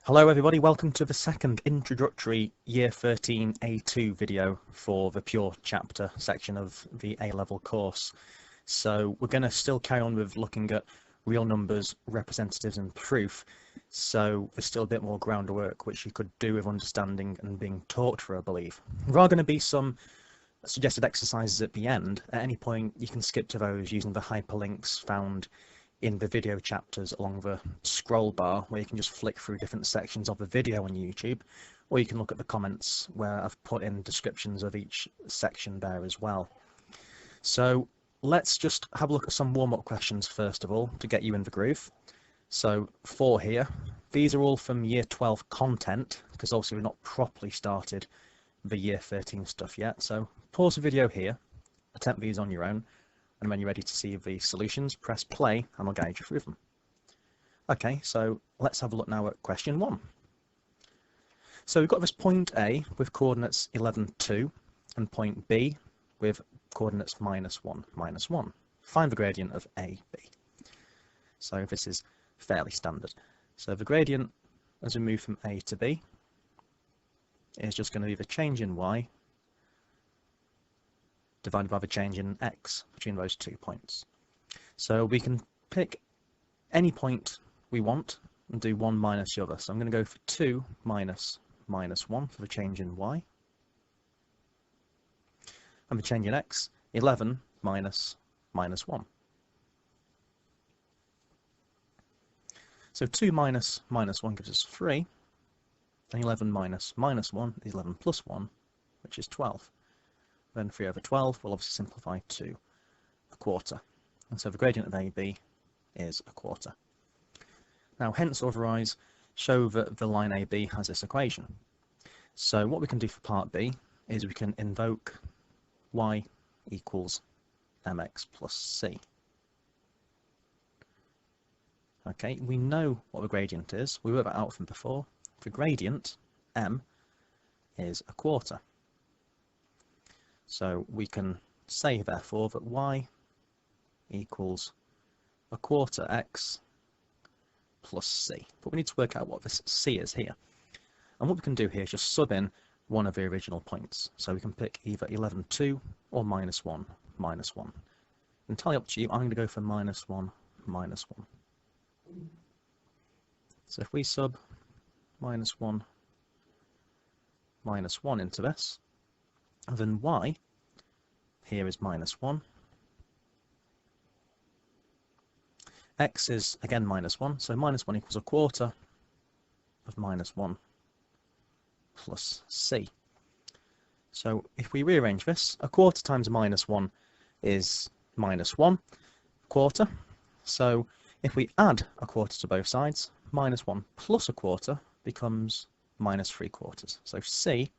Hello everybody, welcome to the second introductory Year 13 A2 video for the Pure chapter section of the A-level course. So we're going to still carry on with looking at real numbers, representatives and proof. So there's still a bit more groundwork which you could do with understanding and being taught through, I believe. There are going to be some suggested exercises at the end. At any point you can skip to those using the hyperlinks found in the video chapters along the scroll bar, where you can just flick through different sections of the video on YouTube, or you can look at the comments where I've put in descriptions of each section there as well. So let's just have a look at some warm-up questions first of all to get you in the groove. So 4 here, these are all from Year 12 content, because obviously we've not properly started the Year 13 stuff yet. So pause the video here, attempt these on your own, and when you're ready to see the solutions, press play and I'll guide you through them. Okay, so let's have a look now at question 1. So we've got this point A with coordinates 11, 2, and point B with coordinates -1, -1. Find the gradient of A, B. So this is fairly standard. So the gradient as we move from A to B is just going to be the change in Y divided by the change in x between those 2 points. So we can pick any point we want and do one minus the other. So I'm going to go for 2 minus -1 for the change in y. And the change in x, 11 minus -1. So 2 minus -1 gives us 3, and 11 minus -1 is 11 plus 1, which is 12. Then 3 over 12 will obviously simplify to 1/4. And so the gradient of AB is 1/4. Now hence or otherwise show that the line AB has this equation. So what we can do for part B is we can invoke y equals mx plus c. Okay, we know what the gradient is. We worked that out from before. The gradient, m, is 1/4. So we can say therefore that y equals 1/4 x plus c. But we need to work out what this c is here. And what we can do here is just sub in one of the original points. So we can pick either 11, 2 or -1, -1. Entirely up to you. I'm going to go for -1, -1. So if we sub -1, -1 into this, then y here is -1, x is again -1, so -1 equals 1/4 of -1 plus c. So if we rearrange this, 1/4 times -1 is -1 1/4. So if we add 1/4 to both sides, -1 plus 1/4 becomes -3/4. So c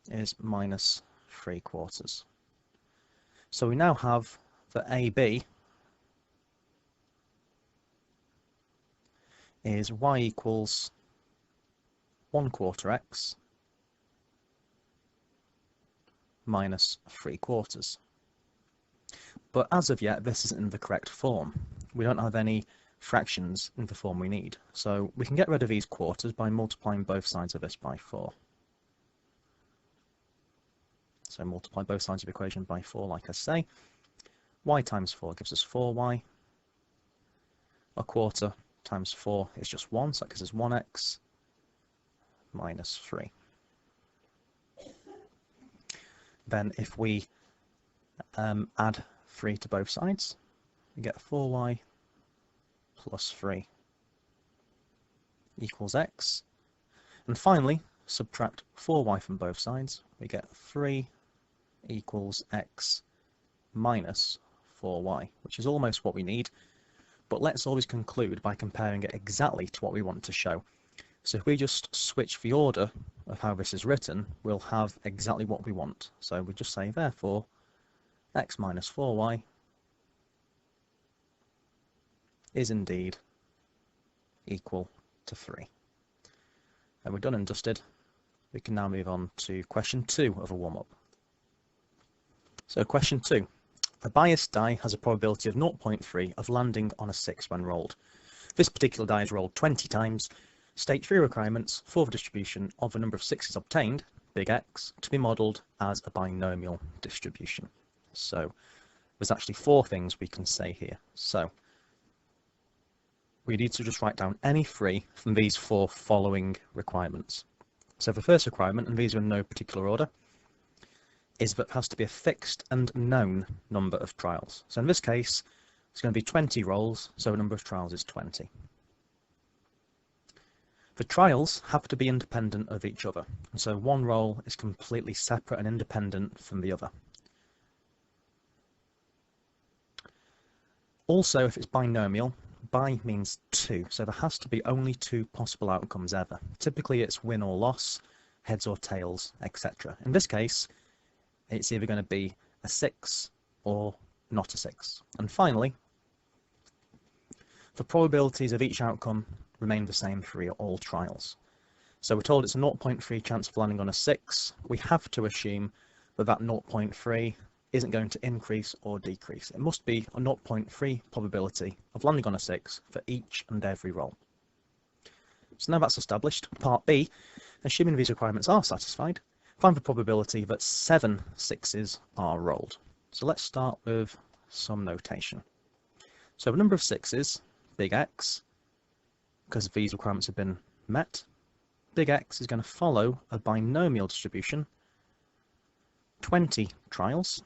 is -3/4. So we now have that AB is y equals 1/4 x minus 3/4. But as of yet, this isn't in the correct form. We don't have any fractions in the form we need. So we can get rid of these quarters by multiplying both sides of this by 4. So multiply both sides of the equation by 4, like I say. Y times 4 gives us 4y. 1/4 times 4 is just 1, so that gives us 1x minus 3. Then if we add 3 to both sides, we get 4y plus 3 equals x. And finally, subtract 4y from both sides, we get 3 equals x minus 4y, which is almost what we need, but let's always conclude by comparing it exactly to what we want to show. So if we just switch the order of how this is written, we'll have exactly what we want. So we just say, therefore, x minus 4y is indeed equal to 3. And we're done and dusted. We can now move on to question 2 of a warm-up. So question 2. A biased die has a probability of 0.3 of landing on a 6 when rolled. This particular die is rolled 20 times, state 3 requirements for the distribution of the number of 6s obtained, big X, to be modelled as a binomial distribution. So there's actually 4 things we can say here. So we need to just write down any 3 from these 4 following requirements. So the first requirement, and these are in no particular order, is that it has to be a fixed and known number of trials. So in this case, it's going to be 20 rolls, so the number of trials is 20. The trials have to be independent of each other, and so one roll is completely separate and independent from the other. Also, if it's binomial, bi means 2, so there has to be only 2 possible outcomes ever. Typically it's win or loss, heads or tails, etc. In this case, it's either going to be a 6 or not a 6. And finally, the probabilities of each outcome remain the same for all trials. So we're told it's a 0.3 chance of landing on a 6. We have to assume that that 0.3 isn't going to increase or decrease. It must be a 0.3 probability of landing on a 6 for each and every roll. So now that's established, part B, assuming these requirements are satisfied, find the probability that 7 6s are rolled. So let's start with some notation. So the number of 6s, big X, because these requirements have been met, big X is going to follow a binomial distribution, 20 trials,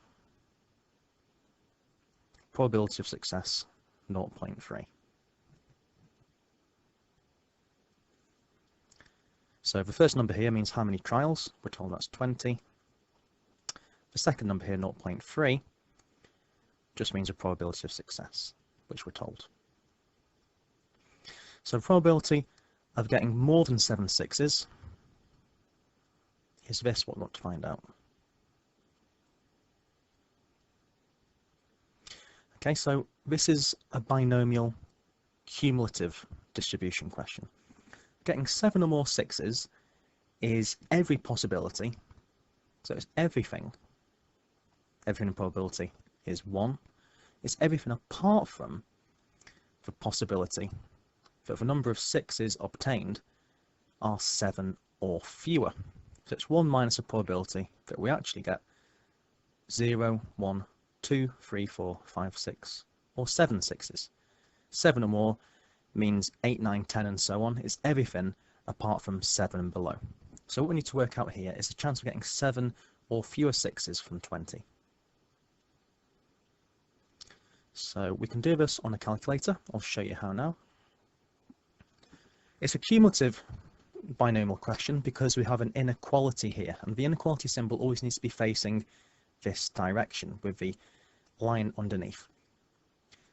probability of success 0.3. So the first number here means how many trials. We're told that's 20. The second number here, 0.3, just means a probability of success, which we're told. So the probability of getting more than 7 6s is this, what we want to find out. Okay, so this is a binomial cumulative distribution question. Getting 7 or more 6s is every possibility, so it's everything. Everything in probability is 1. It's everything apart from the possibility that the number of 6s obtained are 7 or fewer. So it's 1 minus a probability that we actually get 0, 1, 2, 3, 4, 5, 6, or 7 6s. 7 or more means 8, 9, 10 and so on. It's everything apart from 7 and below. So what we need to work out here is the chance of getting 7 or fewer 6s from 20. So we can do this on a calculator. I'll show you how now. It's a cumulative binomial question because we have an inequality here, and the inequality symbol always needs to be facing this direction with the line underneath.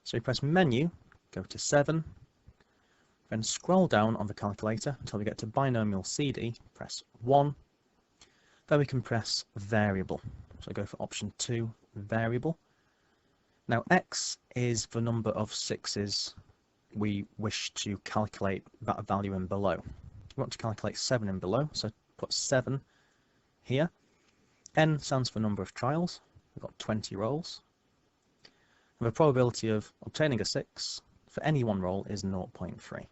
So we press menu, go to 7, then scroll down on the calculator until we get to binomial CD, press 1, then we can press variable. So go for option 2, variable. Now x is the number of 6s we wish to calculate that value in below. We want to calculate 7 in below, so put 7 here. N stands for number of trials. We've got 20 rolls. And the probability of obtaining a 6 for any one roll is 0.3.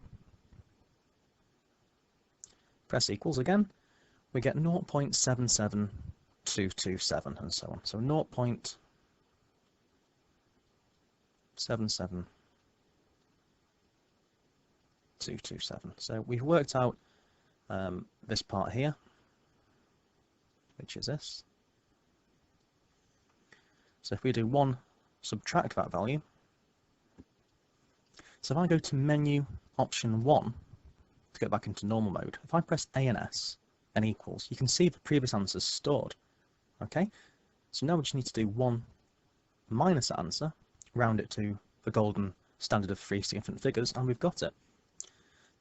Press equals again. We get 0.77227 and so on. So 0.77227. So we've worked out this part here, which is this. So if we do 1, subtract that value. So if I go to menu option 1 to get back into normal mode, if I press A and S and equals, you can see the previous answers stored. Okay, so now we just need to do 1 minus that answer, round it to the golden standard of 3 significant figures, and we've got it.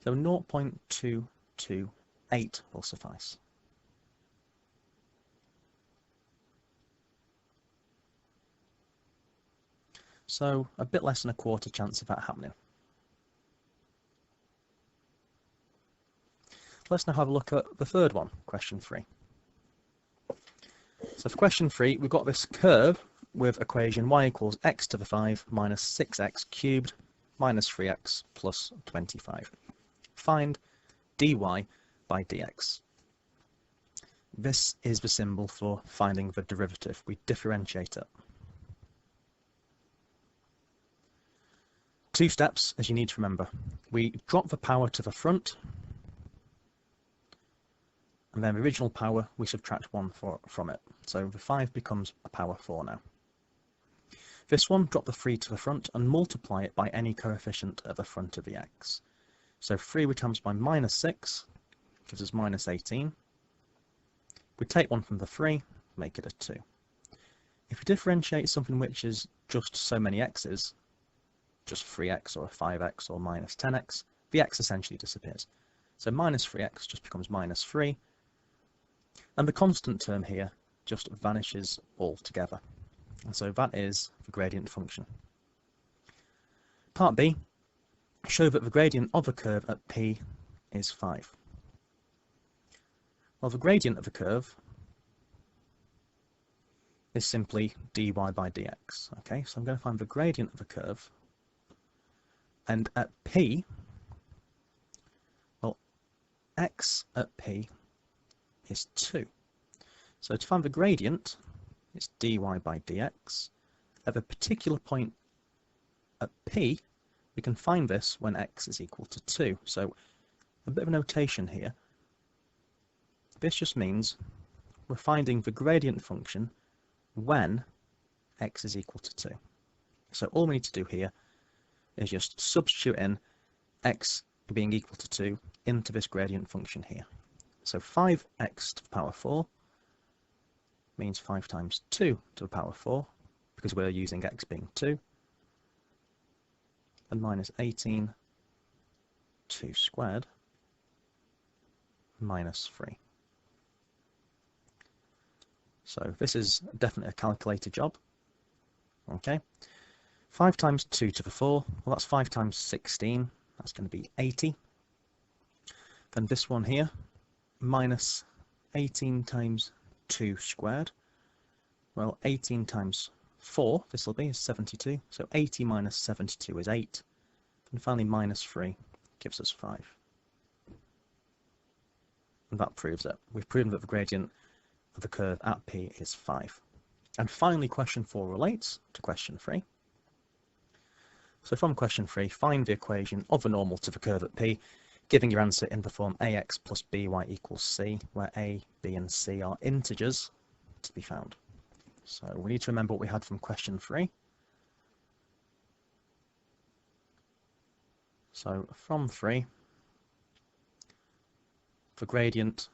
So 0.228 will suffice. So a bit less than a quarter chance of that happening. Let's now have a look at the third one, question 3. So for question 3, we've got this curve with equation y equals x to the 5 minus 6x cubed minus 3x plus 25. Find dy by dx. This is the symbol for finding the derivative. We differentiate it. Two steps, as you need to remember. We drop the power to the front, and then the original power, we subtract 1 from it. So the 5 becomes a power 4 now. This one, drop the 3 to the front and multiply it by any coefficient at the front of the x. So 3 we times by minus 6 gives us minus 18. We take 1 from the 3, make it a 2. If we differentiate something which is just so many x's, just 3x or a 5x or minus 10x, the x essentially disappears. So minus 3x just becomes minus 3, and the constant term here just vanishes altogether. And so that is the gradient function. Part B, show that the gradient of a curve at P is 5. Well, the gradient of a curve is simply dy by dx. Okay, so I'm going to find the gradient of a curve, and at P, well, x at P is 2. So to find the gradient, it's dy by dx. At a particular point at P, we can find this when x is equal to 2. So a bit of a notation here. This just means we're finding the gradient function when x is equal to 2. So all we need to do here is just substitute in x being equal to 2 into this gradient function here. So 5x to the power 4 means 5 times 2 to the power 4, because we're using x being 2, and minus 18, 2 squared, minus 3. So this is definitely a calculated job. Okay, 5 times 2 to the 4, well, that's 5 times 16, that's going to be 80. Then this one here, minus 18 times 2 squared. Well, 18 times 4, this will be, is 72. So 80 minus 72 is 8. And finally, minus 3 gives us 5. And that proves it. We've proven that the gradient of the curve at P is 5. And finally, question 4 relates to question 3. So from question 3, find the equation of the normal to the curve at P, giving your answer in the form ax plus by equals c, where a, b and c are integers to be found. So we need to remember what we had from question 3. So from 3, the gradient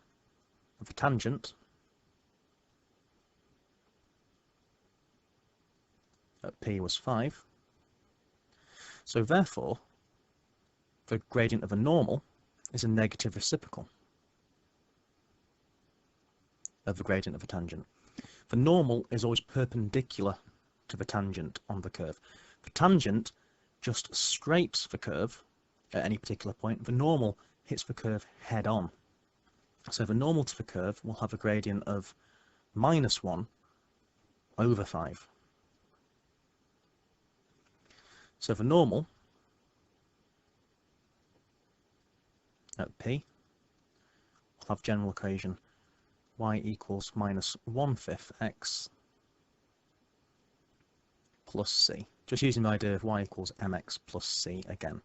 of the tangent at P was 5. So therefore, the gradient of a normal is a negative reciprocal of the gradient of a tangent. The normal is always perpendicular to the tangent on the curve. The tangent just scrapes the curve at any particular point. The normal hits the curve head on. So the normal to the curve will have a gradient of minus 1 over 5. So the normal at P will have general equation y equals minus 1/5 x plus c. Just using the idea of y equals mx plus c again.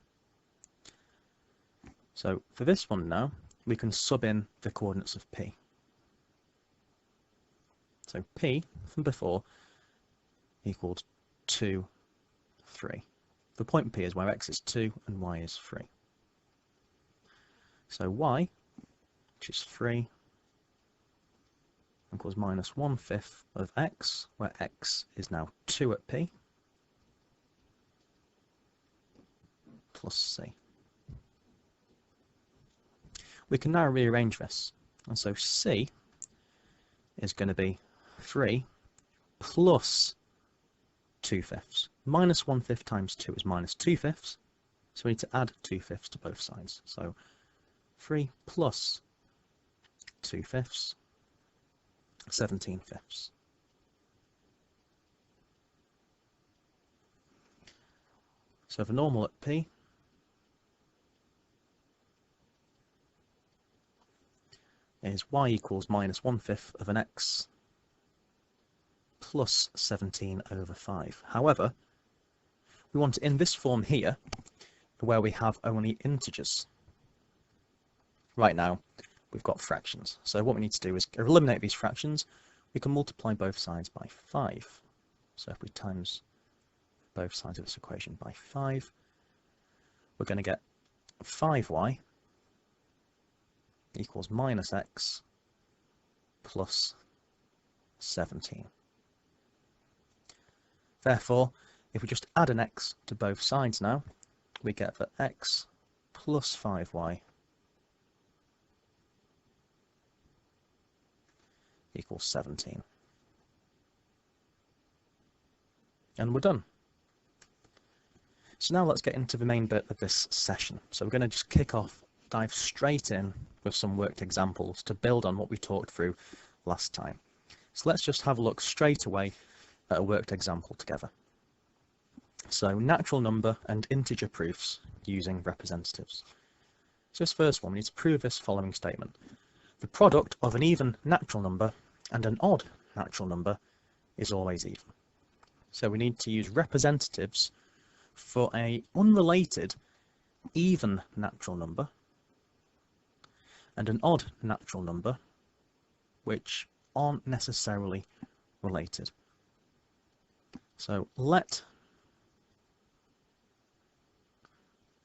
So for this one now, we can sub in the coordinates of P. So P from before equals 2, 3. The point P is where x is 2 and y is 3. So y, which is 3, equals minus 1/5 of x, where x is now 2 at P, plus c. We can now rearrange this, and so c is going to be 3 plus 2/5. Minus 1/5 times 2 is minus 2/5, so we need to add 2/5 to both sides. So 3 plus 2/5, 17/5. So the normal at P is y equals minus 1/5 of an x plus 17 over 5. However, we want it in this form here, where we have only integers. Right now, we've got fractions. So what we need to do is eliminate these fractions. We can multiply both sides by 5. So if we times both sides of this equation by 5, we're going to get 5y equals minus x plus 17. Therefore, if we just add an x to both sides now, we get that x plus 5y equals 17. And we're done. So now let's get into the main bit of this session. So we're going to just kick off, dive straight in with some worked examples to build on what we talked through last time. So let's just have a look straight away at a worked example together. So natural number and integer proofs using representatives. So this first one, we need to prove this following statement. The product of an even natural number and an odd natural number is always even. So we need to use representatives for an unrelated even natural number and an odd natural number which aren't necessarily related. So let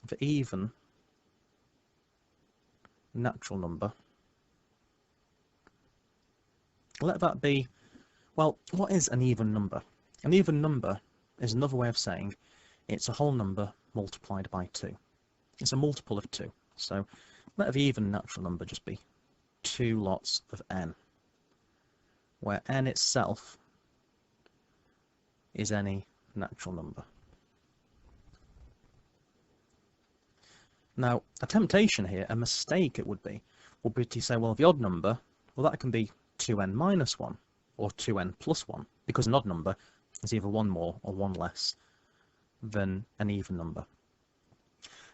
the even natural number, let that be, well, what is an even number? An even number is another way of saying it's a whole number multiplied by 2. It's a multiple of 2. So let the even natural number just be 2 lots of n, where n itself is any natural number. Now, a temptation here, a mistake it would be to say, well, the odd number, well, that can be 2n minus 1 or 2n plus 1, because an odd number is either 1 more or 1 less than an even number.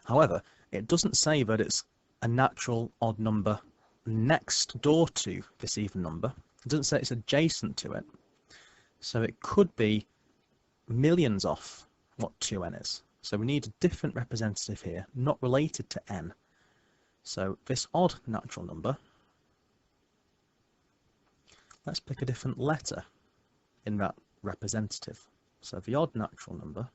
However, it doesn't say that it's a natural odd number next door to this even number. It doesn't say it's adjacent to it. So it could be millions off what 2n is. So we need a different representative here, not related to n. So this odd natural number, let's pick a different letter in that representative. So the odd natural number,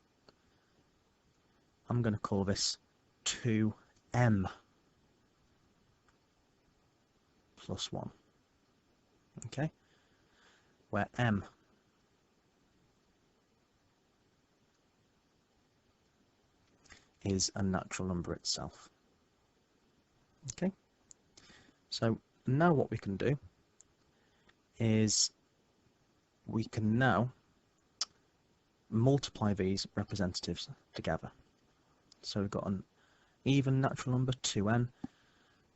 I'm going to call this 2m plus 1. Okay? Where m is a natural number itself. Okay? So now what we can do is we can now multiply these representatives together. So we've got an even natural number, 2n,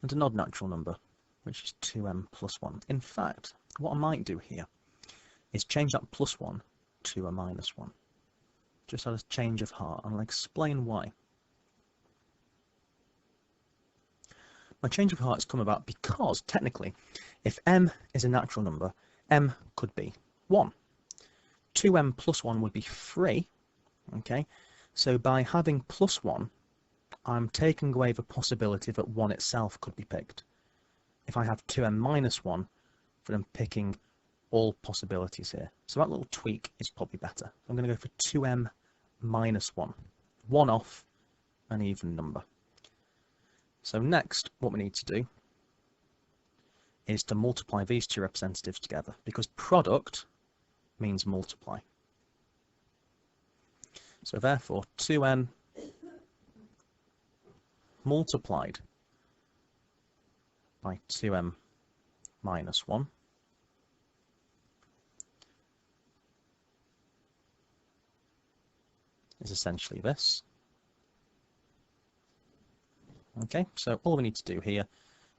and an odd natural number, which is 2m plus 1. In fact, what I might do here is change that plus 1 to a minus 1. Just as a change of heart, and I'll explain why. My change of heart has come about because, technically, if m is a natural number, m could be 1. 2m plus 1 would be 3, okay? So by having plus 1, I'm taking away the possibility that 1 itself could be picked. If I have 2m minus 1, then I'm picking all possibilities here. So that little tweak is probably better. I'm going to go for 2m minus 1. 1 off an even number. So next, what we need to do is to multiply these two representatives together, because product means multiply. So therefore, 2n multiplied by 2m minus 1 is essentially this. Okay, so all we need to do here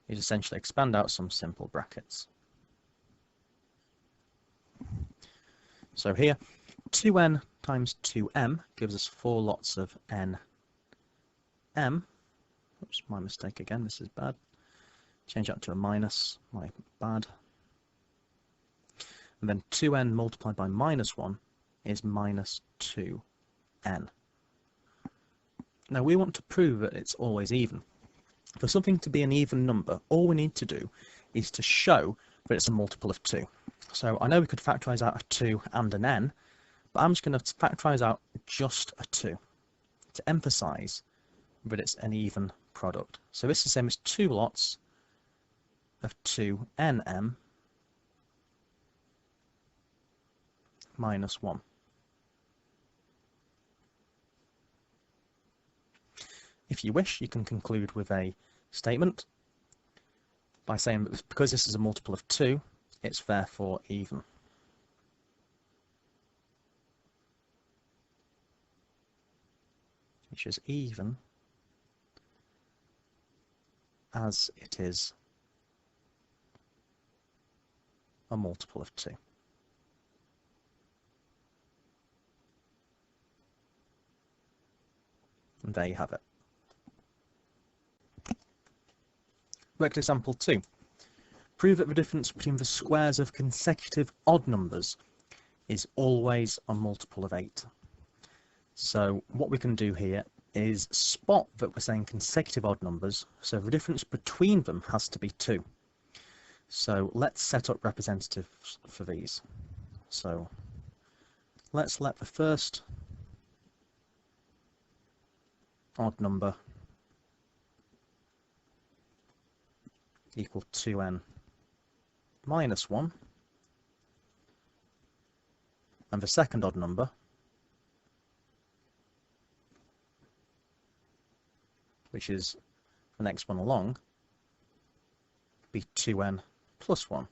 is essentially expand out some simple brackets. So here, 2n times 2m gives us 4 lots of n m. Oops, my mistake again, this is bad. Change that to a minus, my bad. And then 2n multiplied by minus 1 is minus 2n. Now we want to prove that it's always even. For something to be an even number, all we need to do is to show that it's a multiple of 2. So I know we could factorise out a 2 and an n, but I'm just going to factorise out just a 2 to emphasise that it's an even product. So this is the same as 2 lots of 2nm minus 1. If you wish, you can conclude with a statement by saying that because this is a multiple of 2, it's therefore even. Which is even as it is a multiple of 2. And there you have it. Worked example 2. Prove that the difference between the squares of consecutive odd numbers is always a multiple of 8. So what we can do here is spot that we're saying consecutive odd numbers, so the difference between them has to be 2. So let's set up representatives for these. So let's let the first odd number equal 2n minus 1, and the second odd number which is the next one along, be 2n plus 1.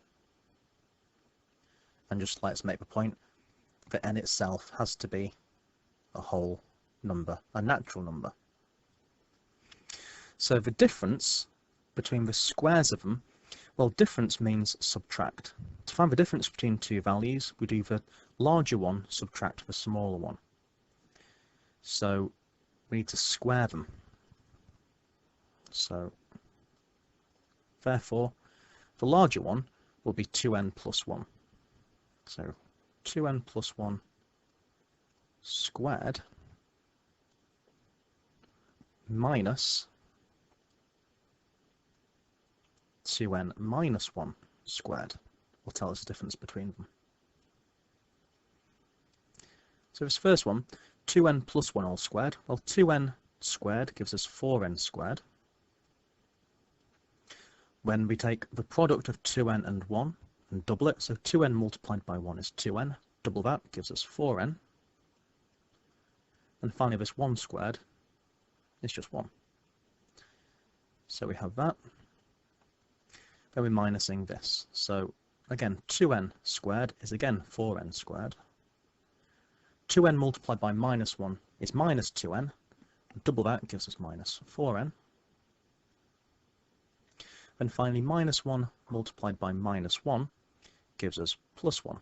And just let's make the point that n itself has to be a whole number, a natural number. So the difference between the squares of them, well, difference means subtract. To find the difference between two values, we do the larger one subtract the smaller one. So we need to square them. So therefore, the larger one will be 2n plus 1. So 2n plus 1 squared minus 2n minus 1 squared will tell us the difference between them. So this first one, 2n plus 1 all squared, well, 2n squared gives us 4n squared. When we take the product of 2n and 1 and double it, so 2n multiplied by 1 is 2n, double that gives us 4n. And finally this 1 squared is just 1. So we have that. Then we're minusing this. So again, 2n squared is again 4n squared. 2n multiplied by minus 1 is minus 2n. Double that gives us minus 4n. Then finally minus 1 multiplied by minus 1 gives us plus 1.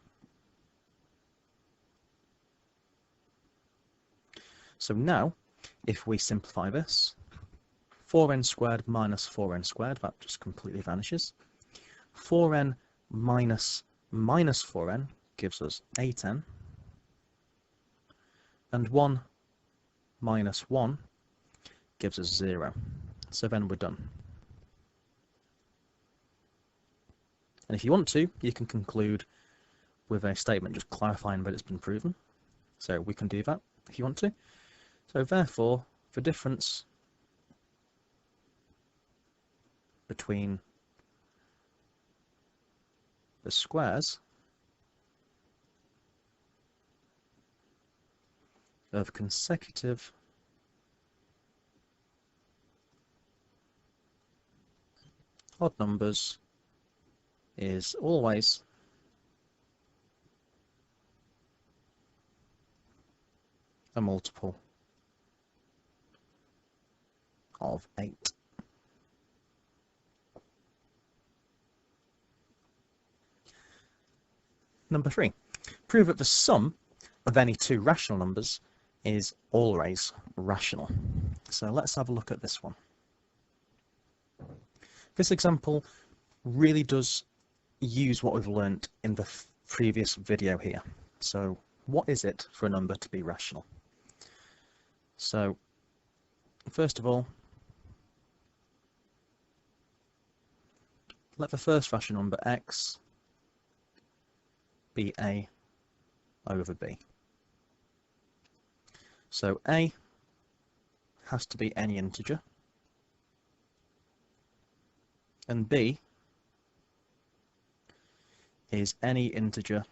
So now, if we simplify this, 4n squared minus 4n squared, that just completely vanishes. 4n minus minus 4n gives us 8n. And 1 minus 1 gives us 0. So then we're done. And if you want to, you can conclude with a statement just clarifying that it's been proven. So we can do that if you want to. So therefore, the difference between the squares of consecutive odd numbers is always a multiple of 8. Number 3. Prove that the sum of any two rational numbers is always rational. So let's have a look at this one. This example really does use what we've learnt in the previous video here. So what is it for a number to be rational? So first of all, let the first rational number x be a over b. So a has to be any integer, and b is any integer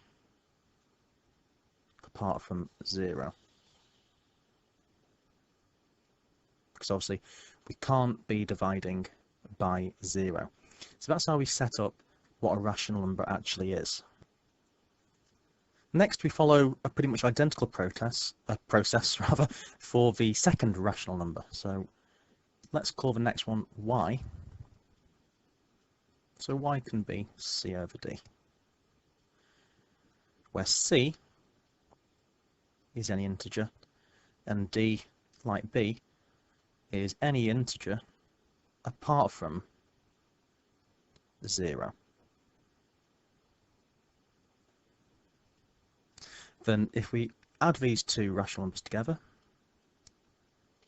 apart from 0. Because obviously we can't be dividing by 0. So that's how we set up what a rational number actually is. Next we follow a pretty much identical process for the second rational number. So let's call the next one y. So y can be c over d, where c is any integer and d, like b, is any integer apart from 0. Then if we add these two rational numbers together,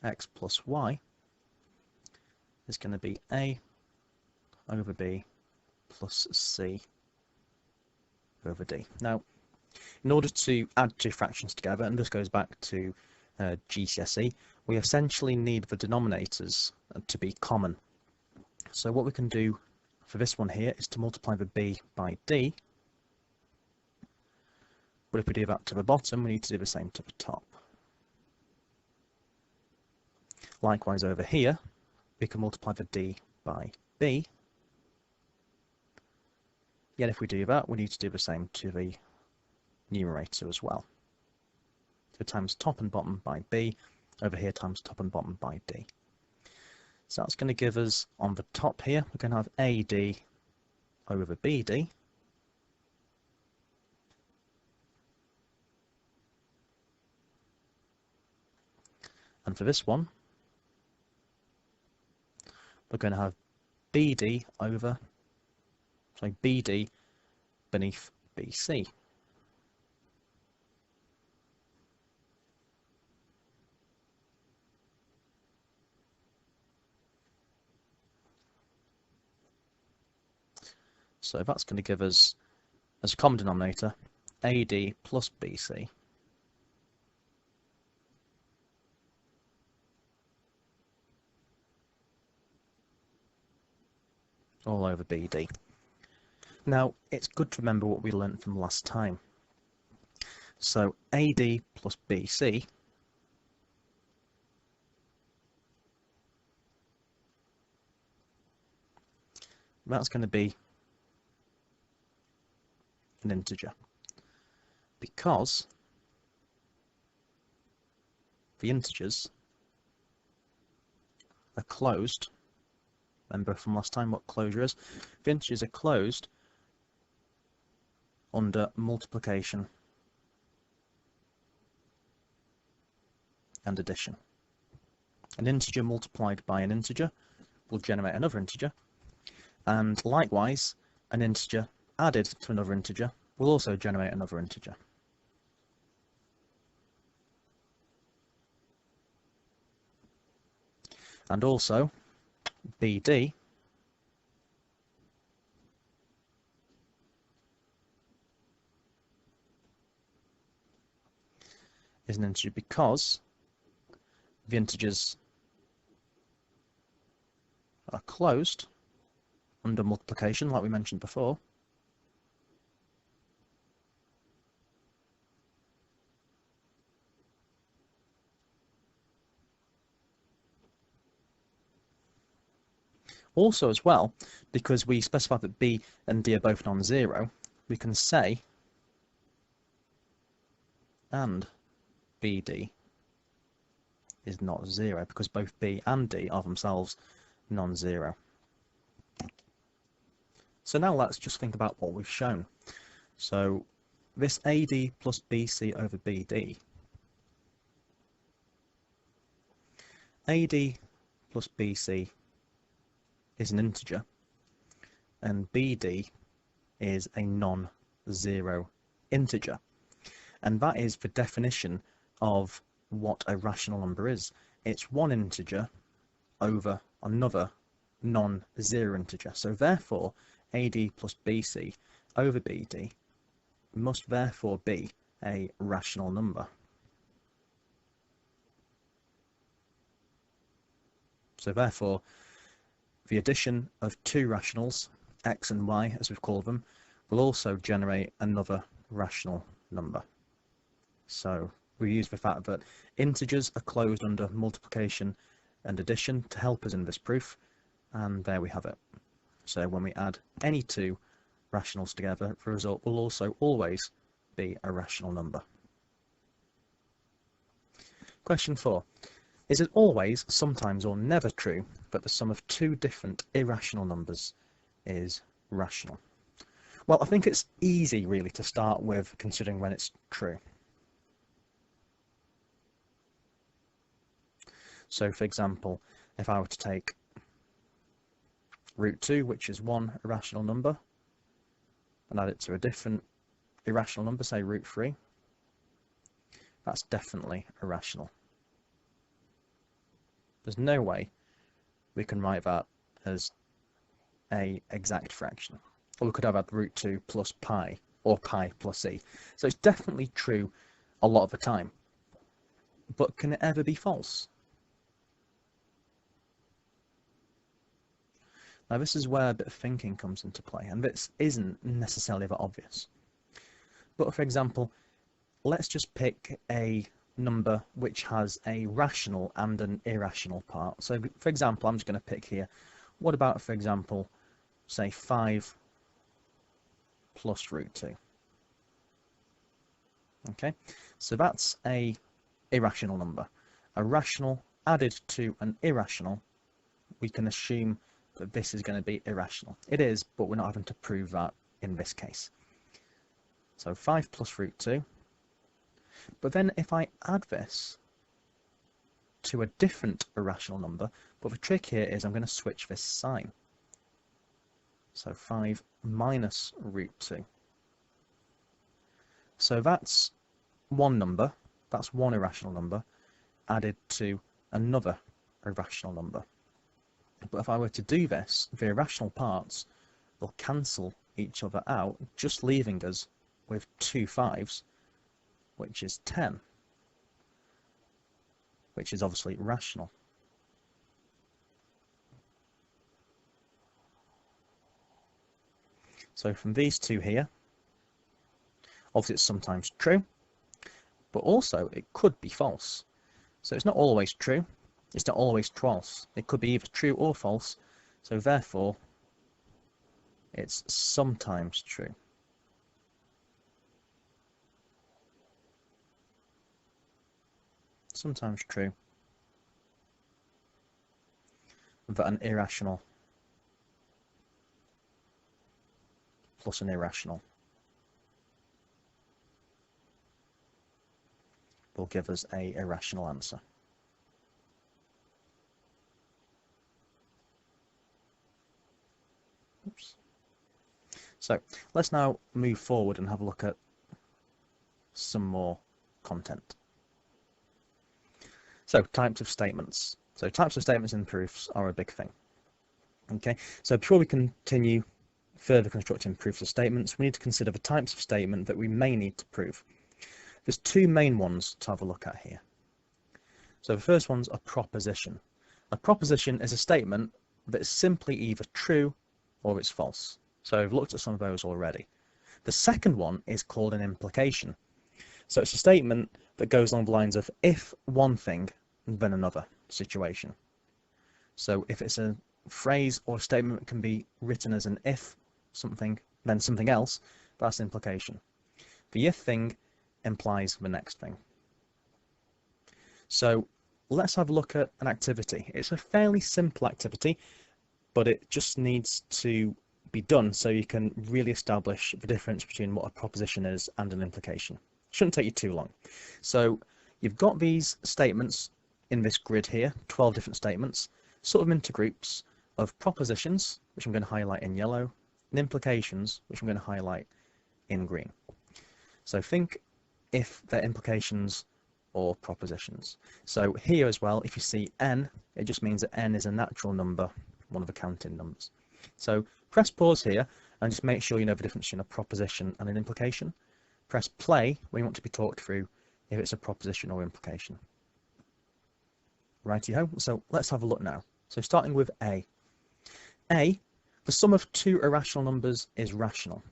x plus y is going to be a over b plus c over d. Now, in order to add two fractions together, and this goes back to GCSE, we essentially need the denominators to be common. So what we can do for this one here is to multiply the b by d, but if we do that to the bottom, we need to do the same to the top. Likewise over here, we can multiply the d by b, yet if we do that, we need to do the same to the numerator as well. So times top and bottom by b, over here times top and bottom by d. So that's going to give us, on the top here, we're going to have AD over BD. And for this one, we're going to have BD beneath BC. So that's going to give us, as a common denominator, AD plus BC all over BD. Now, it's good to remember what we learnt from last time. So AD plus BC that's going to be an integer, because the integers are closed. Remember from last time what closure is? The integers are closed under multiplication and addition. An integer multiplied by an integer will generate another integer, and likewise an integer added to another integer will also generate another integer. And also BD is an integer because the integers are closed under multiplication, like we mentioned before, also as well, because we specify that b and d are both non-zero, we can say and bd is not 0, because both b and d are themselves non-zero. So now let's just think about what we've shown. So this AD plus BC over BD, AD plus BC is an integer and BD is a non-zero integer. And that is the definition of what a rational number is. It's one integer over another non-zero integer. So therefore, AD plus BC over BD must therefore be a rational number. So therefore, the addition of two rationals, x and y as we've called them, will also generate another rational number. So we use the fact that integers are closed under multiplication and addition to help us in this proof, and there we have it. So when we add any two rationals together, the result will also always be a rational number. Question 4. Is it always, sometimes, or never true that the sum of two different irrational numbers is rational? Well, I think it's easy really to start with considering when it's true. So for example, if I were to take root 2, which is one irrational number, and add it to a different irrational number, say root 3, that's definitely irrational. There's no way we can write that as a exact fraction. Or we could have had root 2 plus pi, or pi plus e. So it's definitely true a lot of the time. But can it ever be false? Now this is where a bit of thinking comes into play, and this isn't necessarily that obvious. But for example, let's just pick a number which has a rational and an irrational part. So for example, I'm just going to pick here, what about, for example, say 5 plus root 2? Okay, so that's a irrational number. A rational added to an irrational, we can assume that this is going to be irrational. It is, but we're not having to prove that in this case. So 5 plus root 2. But then if I add this to a different irrational number, but the trick here is I'm going to switch this sign. So 5 minus root 2. So that's one number, that's one irrational number, added to another irrational number. But if I were to do this, the irrational parts will cancel each other out, just leaving us with 2 5s, which is 10, which is obviously rational. So from these two here, obviously it's sometimes true, but also it could be false. So it's not always true, it's not always false. It could be either true or false, so therefore it's sometimes true. Sometimes true that an irrational plus an irrational will give us an irrational answer. Oops. So let's now move forward and have a look at some more content. So types of statements. So types of statements in proofs are a big thing. Okay, so before we continue further constructing proofs of statements, we need to consider the types of statement that we may need to prove. There's two main ones to have a look at here. So the first one's a proposition. A proposition is a statement that is simply either true or it's false. So I've looked at some of those already. The second one is called an implication. So it's a statement that goes along the lines of if one thing, then another situation. So if it's a phrase or a statement that can be written as an if something, then something else, that's implication. The if thing implies the next thing. So let's have a look at an activity. It's a fairly simple activity, but it just needs to be done so you can really establish the difference between what a proposition is and an implication. Shouldn't take you too long. So you've got these statements in this grid here, 12 different statements, sort of into groups of propositions, which I'm going to highlight in yellow, and implications, which I'm going to highlight in green. So think if they're implications or propositions. So here as well, if you see n, it just means that n is a natural number, one of the counting numbers. So press pause here and just make sure you know the difference between a proposition and an implication. Press play when you want to be talked through if it's a proposition or implication. Righty-ho, so let's have a look now. So starting with A. A, the sum of two irrational numbers is rational.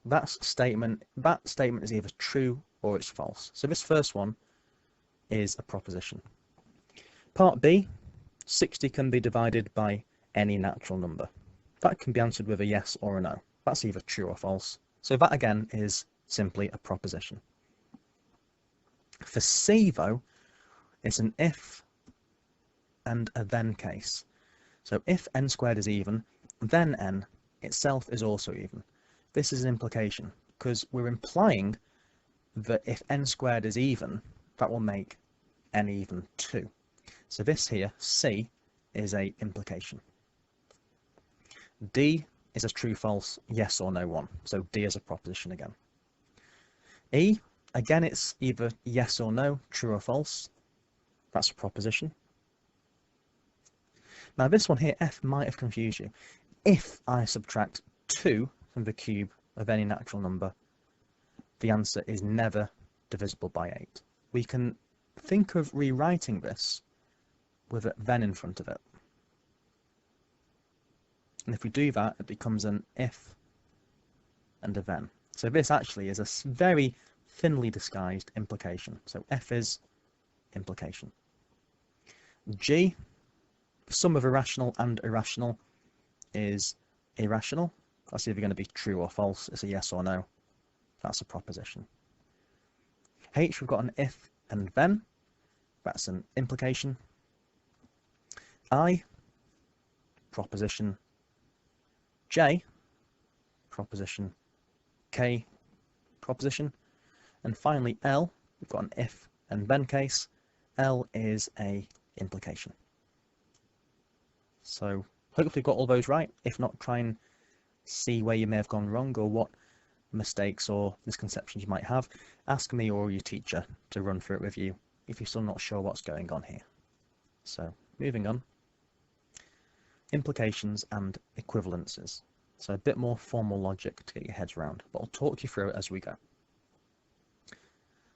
That statement is either true or it's false. So this first one is a proposition. Part B, 60 can be divided by any natural number. That can be answered with a yes or a no. That's either true or false. So that again is simply a proposition. For C though, it's an if and a then case. So if n squared is even, then n itself is also even. This is an implication because we're implying that if n squared is even, that will make n even 2. So this here, C, is a implication. D is a true, false, yes or no one. So D is a proposition again. E, again it's either yes or no, true or false. That's a proposition. Now this one here, F, might have confused you. If I subtract 2 from the cube of any natural number, the answer is never divisible by 8. We can think of rewriting this with a then in front of it. And if we do that, it becomes an if and a then. So this actually is a very thinly disguised implication. So F is implication. G, the sum of irrational and irrational is irrational. That's either going to be true or false. It's a yes or no. That's a proposition. H, we've got an if and then. That's an implication. I, proposition. J, proposition. K, proposition. And finally L, we've got an if and then case. L is a implication. So hopefully you've got all those right. If not, try and see where you may have gone wrong or what mistakes or misconceptions you might have. Ask me or your teacher to run through it with you if you're still not sure what's going on here. So moving on. Implications and equivalences. So a bit more formal logic to get your heads around, but I'll talk you through it as we go.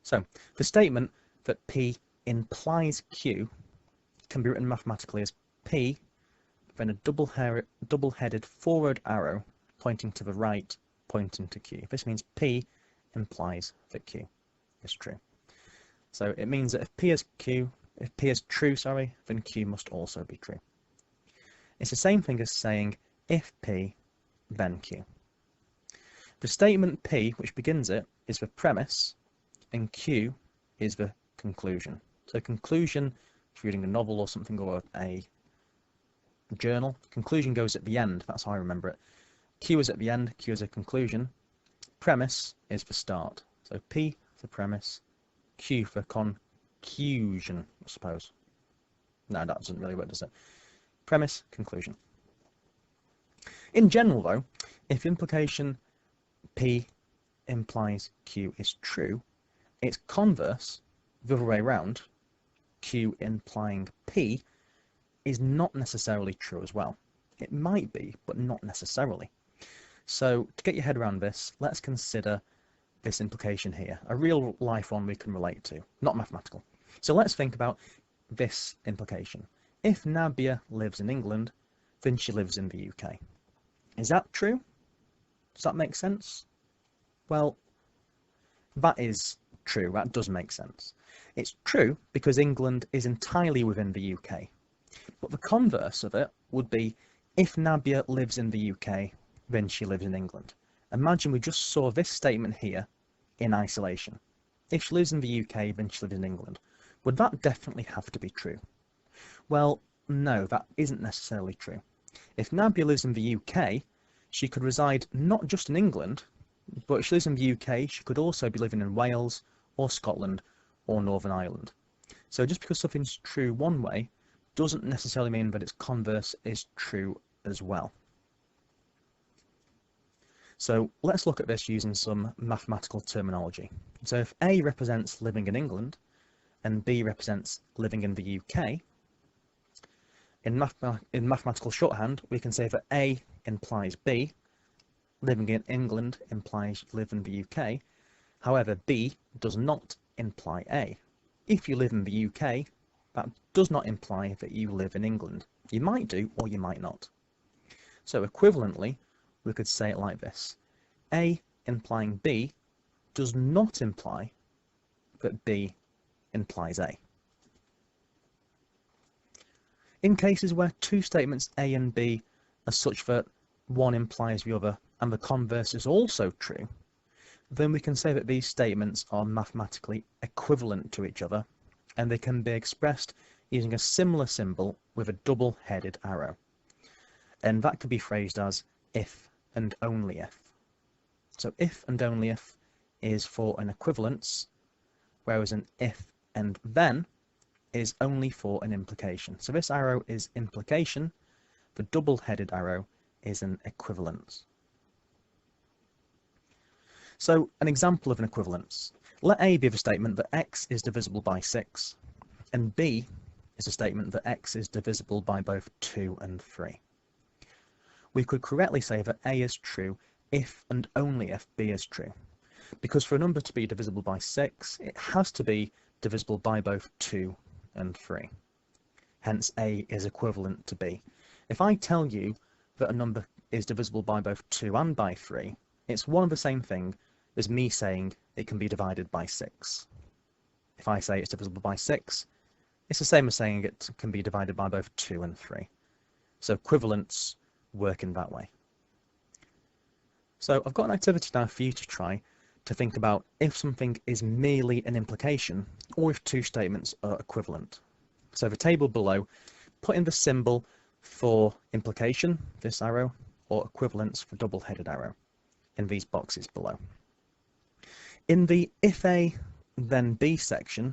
So the statement that P implies Q can be written mathematically as P, then a double-headed forward arrow pointing to the right, pointing to Q. This means P implies that Q is true. So it means that if P is true, then Q must also be true. It's the same thing as saying if P, then Q. The statement P, which begins it, is the premise, and Q is the conclusion. So conclusion, if you're reading a novel or something, or a journal, conclusion goes at the end. That's how I remember it. Q is at the end, Q is a conclusion. Premise is the start. So P for premise, Q for conclusion, I suppose. No, that doesn't really work, does it? Premise, conclusion. In general, though, if implication P implies Q is true, its converse, the other way around, Q implying P, is not necessarily true as well. It might be, but not necessarily. So to get your head around this, let's consider this implication here, a real life one we can relate to, not mathematical. So let's think about this implication. If Nabia lives in England, then she lives in the UK. Is that true? Does that make sense? Well, that is true. That does make sense. It's true because England is entirely within the UK. But the converse of it would be, if Nabia lives in the UK, then she lives in England. Imagine we just saw this statement here in isolation. If she lives in the UK, then she lives in England. Would that definitely have to be true? Well, no, that isn't necessarily true. If Nabia lives in the UK, she could reside not just in England, but if she lives in the UK, she could also be living in Wales, or Scotland, or Northern Ireland. So just because something's true one way, doesn't necessarily mean that its converse is true as well. So let's look at this using some mathematical terminology. So if A represents living in England and B represents living in the UK, in mathematical shorthand, we can say that A implies B, living in England implies live in the UK. However, B does not imply A. If you live in the UK, that does not imply that you live in England. You might do, or you might not. So equivalently, we could say it like this. A implying B does not imply that B implies A. In cases where two statements A and B are such that one implies the other and the converse is also true, then we can say that these statements are mathematically equivalent to each other, and they can be expressed using a similar symbol with a double-headed arrow. And that could be phrased as if and only if. So if and only if is for an equivalence, whereas an if and then is only for an implication. So this arrow is implication, the double-headed arrow is an equivalence. So an example of an equivalence. Let A be the statement that x is divisible by 6, and B is a statement that x is divisible by both 2 and 3. We could correctly say that A is true if and only if B is true, because for a number to be divisible by 6, it has to be divisible by both 2 and 3. Hence A is equivalent to B. If I tell you that a number is divisible by both 2 and by 3, it's one and the same thing as me saying it can be divided by 6. If I say it's divisible by 6, it's the same as saying it can be divided by both 2 and 3. So equivalents work in that way. So I've got an activity now for you to try to think about if something is merely an implication or if two statements are equivalent. So the table below, put in the symbol for implication, this arrow, or equivalence for double-headed arrow in these boxes below. In the if A then B section,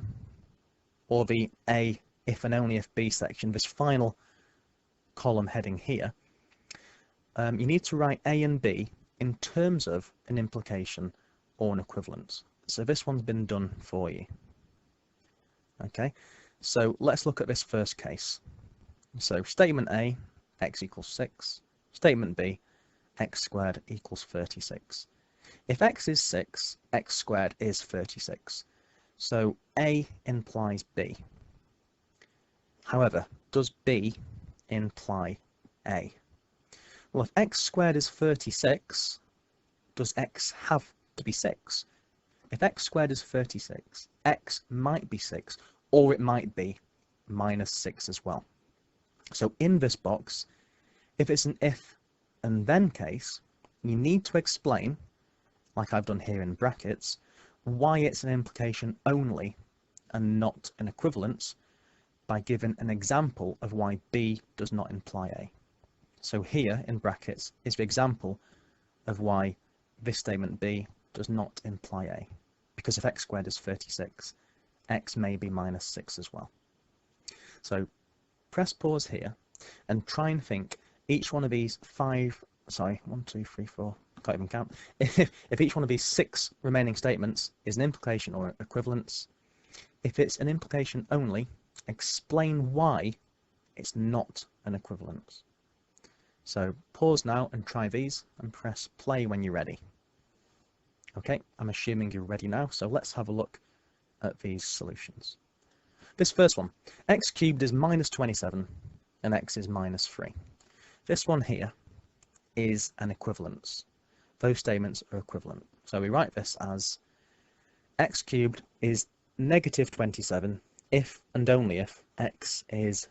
or the A if and only if B section, this final column heading here, you need to write A and B in terms of an implication or an equivalence. So this one's been done for you. Okay, so let's look at this first case. So statement A, x equals 6. Statement B, x squared equals 36. If x is 6, x squared is 36. So A implies B. However, does B imply A? Well, if x squared is 36, does x have to be 6? If x squared is 36, x might be 6, or it might be minus 6 as well. So in this box, if it's an if and then case, you need to explain, like I've done here in brackets, why it's an implication only and not an equivalence by giving an example of why B does not imply A. So here in brackets is the example of why this statement B does not imply A. Because if x squared is 36, x may be minus 6 as well. So press pause here and try and think each one of these 1, 2, 3, 4, can't even count. If each one of these 6 remaining statements is an implication or equivalence, if it's an implication only, explain why it's not an equivalence. So pause now and try these and press play when you're ready. Okay, I'm assuming you're ready now, so let's have a look at these solutions. This first one, x cubed is minus 27 and x is minus 3. This one here is an equivalence. Those statements are equivalent. So we write this as x cubed is negative 27 if and only if x is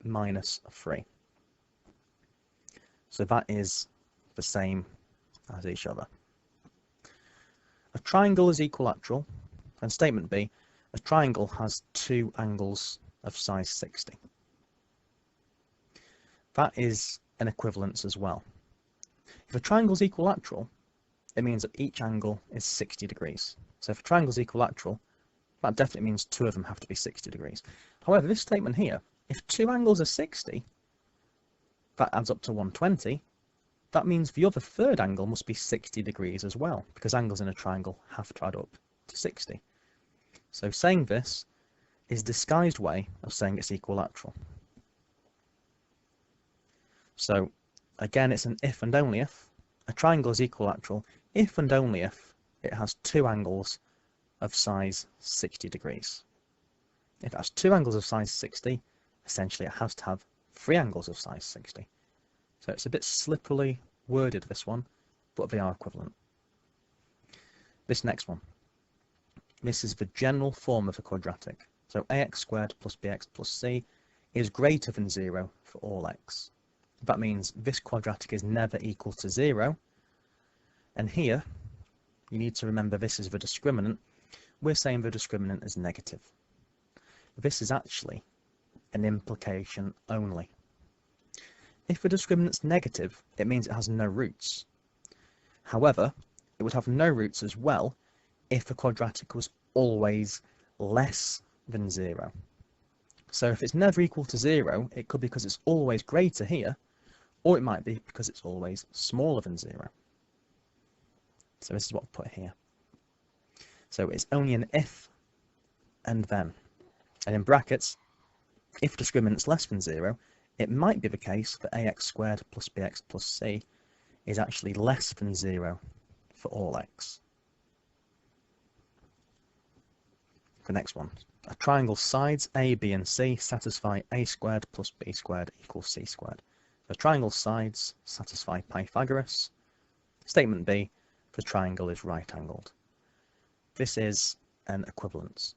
minus 3. So that is the same as each other. A triangle is equilateral, and statement B, a triangle has 2 angles of size 60. That is an equivalence as well. If a triangle is equilateral, it means that each angle is 60 degrees. So if a triangle is equilateral, that definitely means 2 of them have to be 60 degrees. However, this statement here, if 2 angles are 60, that adds up to 120, that means the other third angle must be 60 degrees as well, because angles in a triangle have to add up to 60. So saying this is a disguised way of saying it's equilateral. So again, it's an if and only if. A triangle is equilateral if and only if it has two angles of size 60 degrees. If it has two angles of size 60, essentially it has to have three angles of size 60. So it's a bit slipperily worded, this one, but they are equivalent. This next one. This is the general form of a quadratic. So ax squared plus bx plus c is greater than 0 for all x. That means this quadratic is never equal to 0. And here, you need to remember this is the discriminant. We're saying the discriminant is negative. This is actually an implication only. If the discriminant's negative, it means it has no roots. However, it would have no roots as well if the quadratic was always less than 0. So if it's never equal to 0, it could be because it's always greater here, or it might be because it's always smaller than 0. So this is what I've put here. So it's only an if and then. And in brackets, if discriminant's less than 0, it might be the case that ax squared plus bx plus c is actually less than 0 for all x. The next one. A triangle's sides a, b and c satisfy a squared plus b squared equals c squared. The triangle's sides satisfy Pythagoras. Statement B, the triangle is right-angled. This is an equivalence.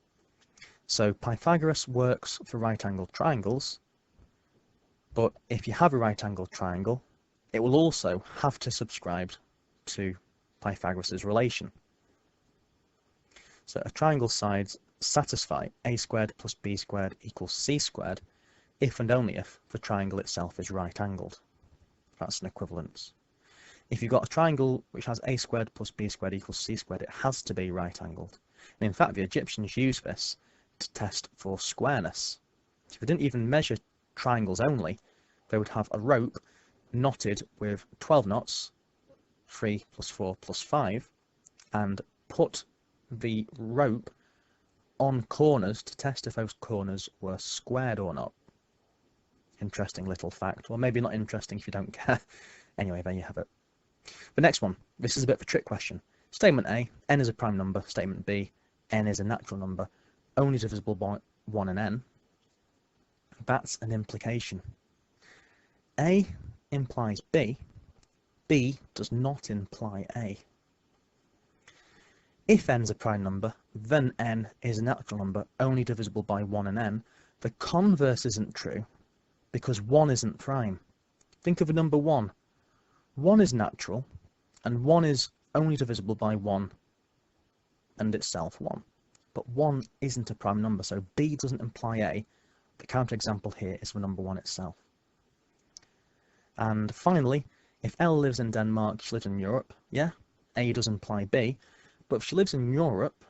So Pythagoras works for right-angled triangles, but if you have a right-angled triangle, it will also have to subscribe to Pythagoras' relation. So a triangle's sides satisfy a squared plus b squared equals c squared if and only if the triangle itself is right-angled. That's an equivalence. If you've got a triangle which has a squared plus b squared equals c squared, it has to be right-angled. And in fact, the Egyptians used this to test for squareness. So they didn't even measure triangles only. They would have a rope knotted with 12 knots, 3 plus 4 plus 5, and put the rope on corners to test if those corners were squared or not. Interesting little fact. Well, maybe not interesting if you don't care. Anyway, there you have it. The next one. This is a bit of a trick question. Statement A, n is a prime number. Statement B, n is a natural number, only divisible by 1 and n. That's an implication. A implies B. B does not imply A. If n is a prime number, then n is a natural number, only divisible by 1 and n. The converse isn't true, because 1 isn't prime. Think of a number 1. 1 is natural, and 1 is only divisible by 1 and itself 1. But 1 isn't a prime number, so B doesn't imply A. The counterexample here is the number 1 itself. And finally, if L lives in Denmark, she lives in Europe, yeah, A does imply B, but if she lives in Europe,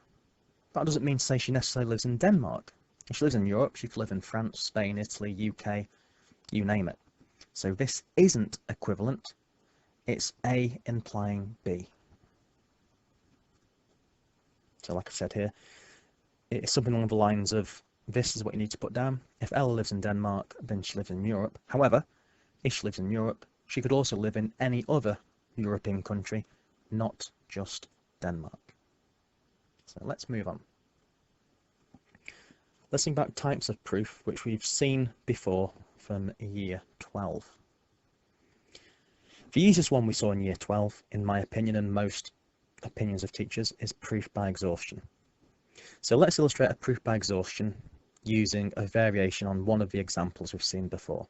that doesn't mean to say she necessarily lives in Denmark. If she lives in Europe, she could live in France, Spain, Italy, UK, you name it. So this isn't equivalent. It's A implying B. So like I said here, it's something along the lines of, this is what you need to put down. If Ella lives in Denmark, then she lives in Europe. However, if she lives in Europe, she could also live in any other European country, not just Denmark. So let's move on. Let's think about types of proof, which we've seen before from year 12. The easiest one we saw in year 12, in my opinion and most opinions of teachers, is proof by exhaustion. So let's illustrate a proof by exhaustion using a variation on one of the examples we've seen before.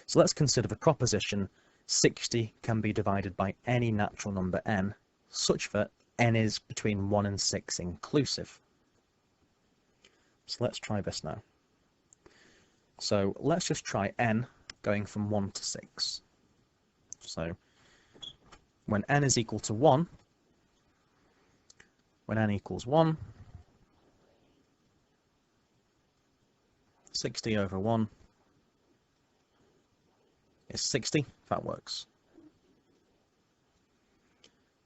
So let's consider the proposition 60 can be divided by any natural number n, such that n is between 1 and 6 inclusive. So let's try this now. So let's just try n going from 1 to 6. So when n is equal to 1, when n equals 1, 60 over 1 is 60, that works.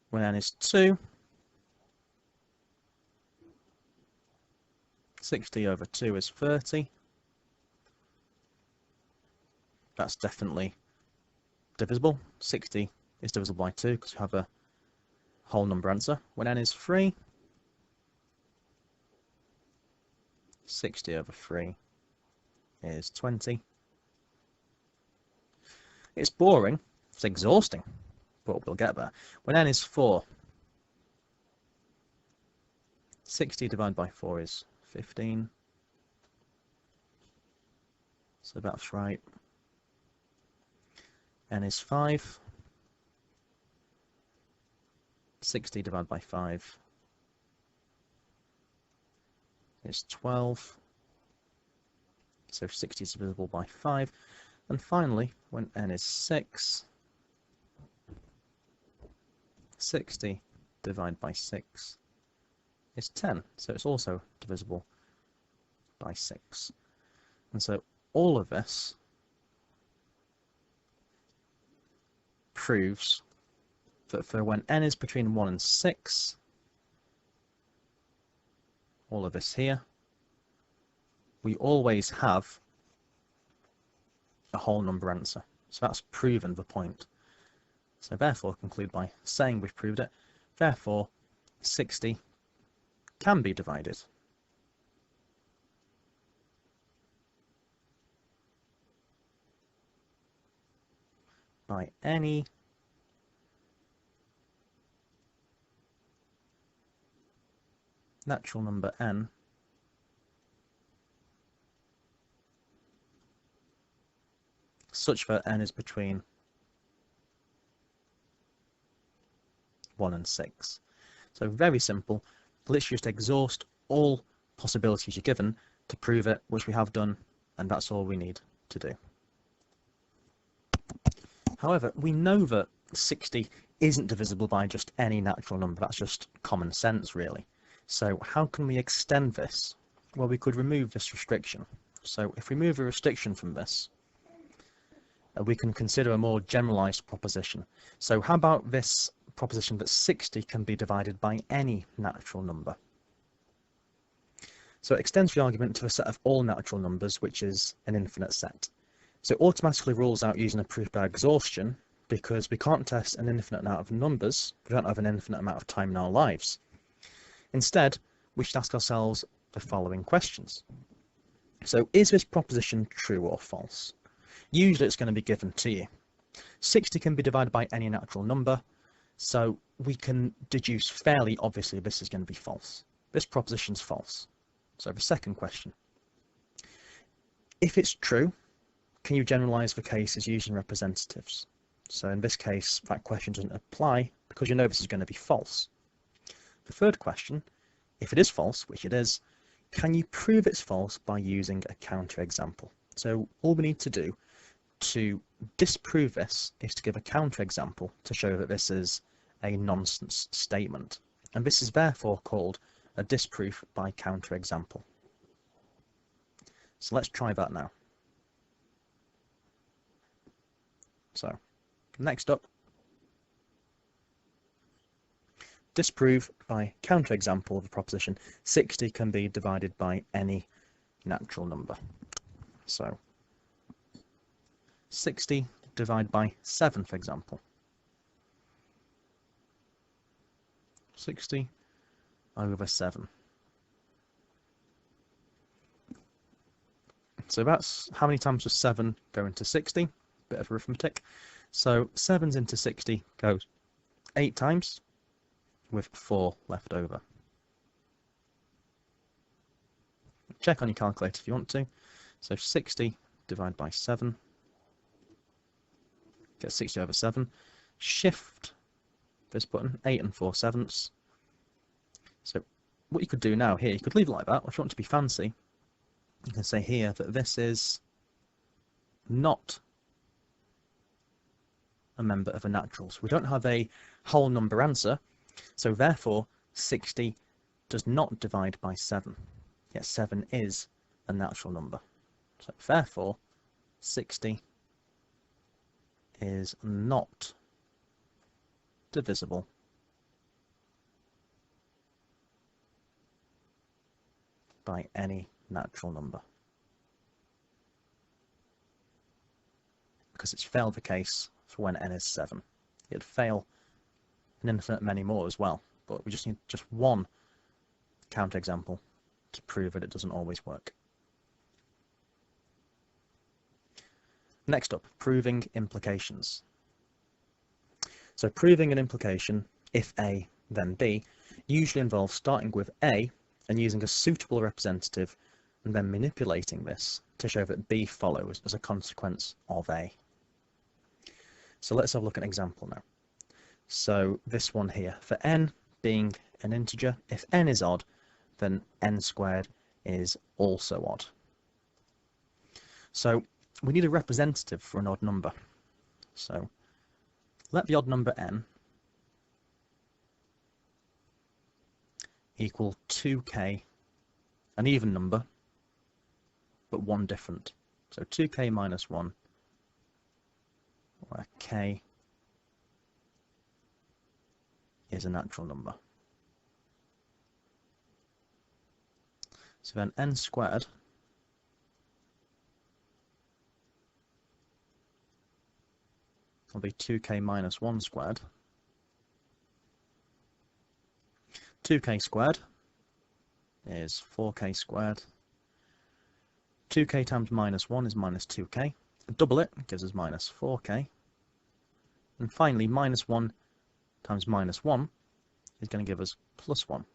when n is 2, 60 over 2 is 30. That's definitely divisible. 60 is divisible by 2 because we have a whole number answer. When n is 3, 60 over 3 is 20. It's boring, it's exhausting, but we'll get there. When n is 4, 60 divided by 4 is 15. So that's right. N is 5. 60 divided by 5 is 12. So 60 is divisible by 5. And finally, when n is 6, 60 divided by 6 is 10. So it's also divisible by 6. And so all of this proves that for when n is between 1 and 6, all of this here, we always have a whole number answer. So that's proven the point. So therefore conclude by saying we've proved it. Therefore 60 can be divided by any natural number n such that n is between 1 and 6. So very simple. Let's just exhaust all possibilities you're given to prove it, which we have done, and that's all we need to do. However, we know that 60 isn't divisible by just any natural number. That's just common sense, really. So how can we extend this? Well, we could remove this restriction. So if we remove a restriction from this, we can consider a more generalized proposition. So how about this proposition that 60 can be divided by any natural number? So it extends the argument to a set of all natural numbers, which is an infinite set. So it automatically rules out using a proof by exhaustion because we can't test an infinite amount of numbers. We don't have an infinite amount of time in our lives. Instead, we should ask ourselves the following questions. So is this proposition true or false? Usually it's going to be given to you. 60 can be divided by any natural number, so we can deduce fairly obviously this is going to be false. This proposition's false. So the second question. If it's true, can you generalize the cases using representatives? So in this case, that question doesn't apply because you know this is going to be false. The third question, if it is false, which it is, can you prove it's false by using a counterexample? So all we need to do to disprove this is to give a counterexample to show that this is a nonsense statement. And this is therefore called a disproof by counterexample. So let's try that now. So next up, disprove by counterexample of the proposition 60 can be divided by any natural number. So 60 divided by 7, for example. 60 over 7. So that's how many times does 7 go into 60? Bit of arithmetic. So 7's into 60 goes 8 times, with 4 left over. Check on your calculator if you want to. So 60 divided by 7. Get 60 over 7. Shift this button, 8 and 4/7. So what you could do now here, you could leave it like that, or if you want to be fancy, you can say here that this is not a member of a natural. So we don't have a whole number answer, so therefore 60 does not divide by 7. Yet 7 is a natural number. So therefore 60 is not divisible by any natural number. Because it's failed the case for when n is 7. It'd fail an infinite many more as well, but we just need just one counterexample to prove that it doesn't always work. Next up, proving implications. So proving an implication, if A, then B, usually involves starting with A and using a suitable representative and then manipulating this to show that B follows as a consequence of A. So let's have a look at an example now. So this one here, for n being an integer, if n is odd, then n squared is also odd. So we need a representative for an odd number. So let the odd number n equal 2k, an even number, but one different. So 2k minus 1, where k is a natural number. So then n squared will be 2k minus 1 squared. 2k squared is 4k squared. 2k times minus 1 is minus 2k. Double it gives us minus 4k. And finally, minus 1 times minus 1 is going to give us plus 1.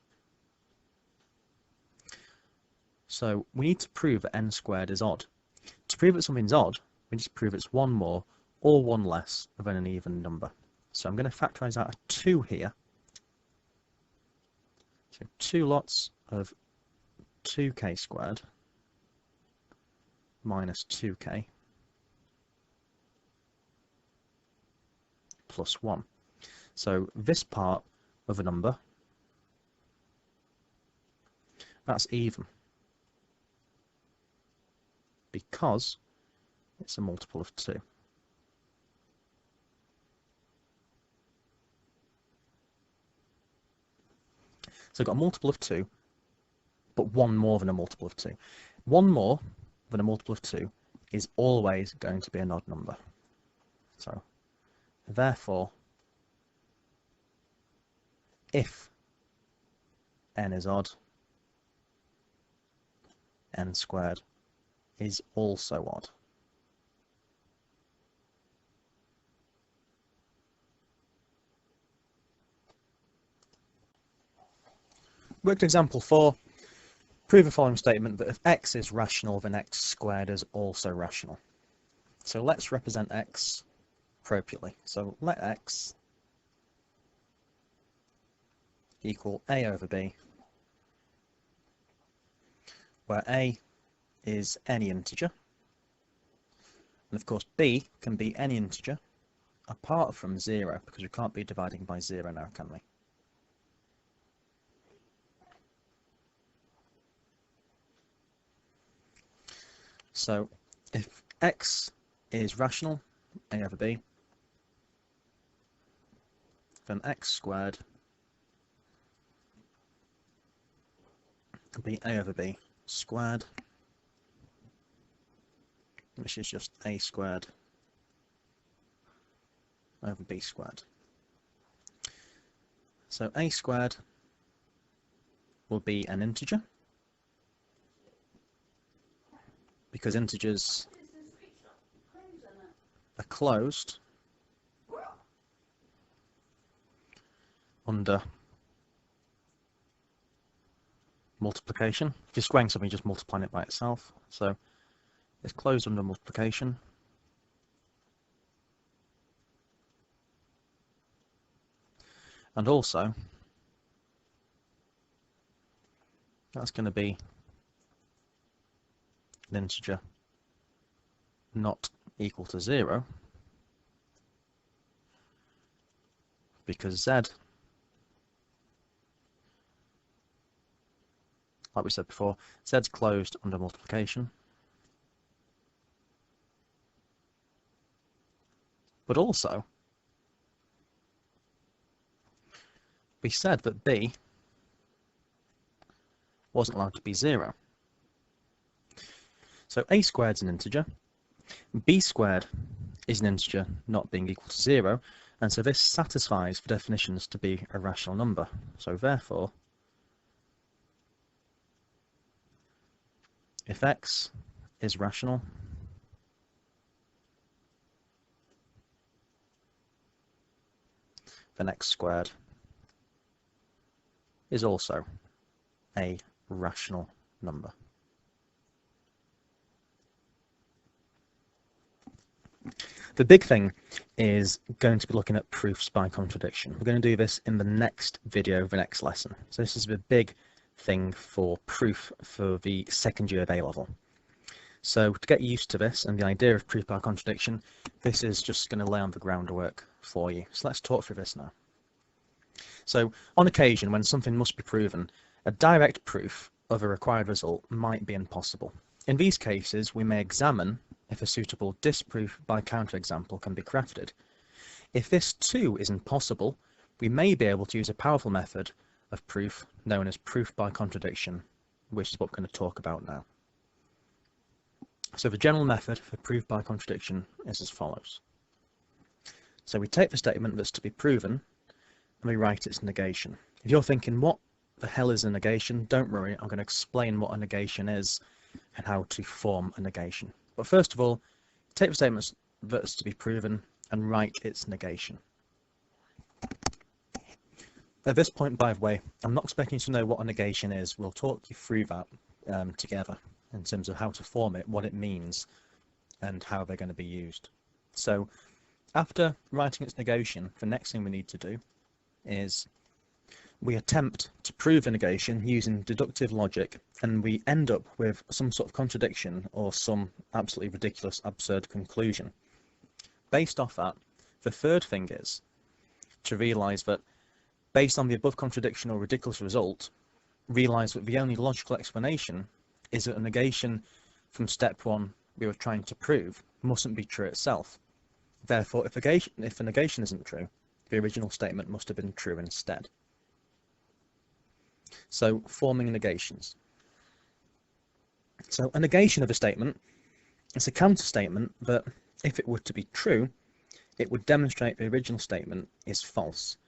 So we need to prove that n squared is odd. To prove that something's odd, we need to prove it's one more or one less than an even number. So I'm going to factorize out a 2 here. So 2 lots of 2k squared minus 2k plus 1. So this part of a number, that's even, because it's a multiple of 2. So I've got a multiple of 2, but one more than a multiple of 2. One more than a multiple of 2 is always going to be an odd number. So therefore, if n is odd, n squared is also odd. Worked example 4. Prove the following statement that if x is rational, then x squared is also rational. So let's represent x appropriately. So let x equal a over b, where a is any integer, and of course b can be any integer apart from 0, because we can't be dividing by 0 now, can we? So if x is rational, a over b, then x squared can be a over b squared, which is just a squared over b squared. So a squared will be an integer, because integers are closed under multiplication. If you're squaring something, you're just multiplying it by itself. So it's closed under multiplication. And also, that's going to be an integer not equal to 0, because z, like we said before, z's closed under multiplication. But also, we said that b wasn't allowed to be 0. So a squared is an integer, b squared is an integer not being equal to 0, and so this satisfies the definitions to be a rational number. So therefore, if x is rational, then x squared is also a rational number. The big thing is going to be looking at proofs by contradiction. We're going to do this in the next video, the next lesson. So this is the big thing for proof for the second year of A-level. So to get used to this and the idea of proof by contradiction, this is just going to lay on the groundwork for you. So let's talk through this now. So on occasion, when something must be proven, a direct proof of a required result might be impossible. In these cases, we may examine if a suitable disproof by counterexample can be crafted. If this too is impossible, we may be able to use a powerful method of proof known as proof by contradiction, which is what we're going to talk about now. So the general method for proof by contradiction is as follows. So we take the statement that's to be proven and we write its negation. If you're thinking, what the hell is a negation? Don't worry, I'm going to explain what a negation is and how to form a negation. But first of all, take the statement that's to be proven and write its negation. At this point, by the way, I'm not expecting you to know what a negation is. We'll talk you through that together in terms of how to form it, what it means, and how they're going to be used. So after writing its negation, the next thing we need to do is we attempt to prove a negation using deductive logic, and we end up with some sort of contradiction or some absolutely ridiculous, absurd conclusion. Based off that, the third thing is to realise that based on the above contradiction or ridiculous result, realise that the only logical explanation is that a negation from step 1 we were trying to prove mustn't be true itself. Therefore, if a negation isn't true, the original statement must have been true instead. So, forming negations. So, a negation of a statement is a counter statement that, if it were to be true, it would demonstrate the original statement is false.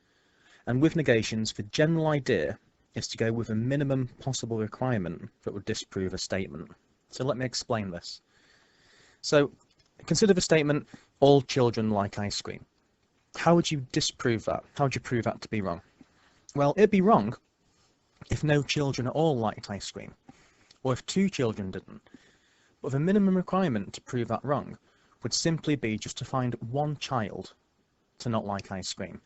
And with negations, the general idea is to go with a minimum possible requirement that would disprove a statement. So let me explain this. So consider the statement, all children like ice cream. How would you disprove that? How would you prove that to be wrong? Well, it'd be wrong if no children at all liked ice cream, or if 2 children didn't. But the minimum requirement to prove that wrong would simply be just to find 1 child to not like ice cream.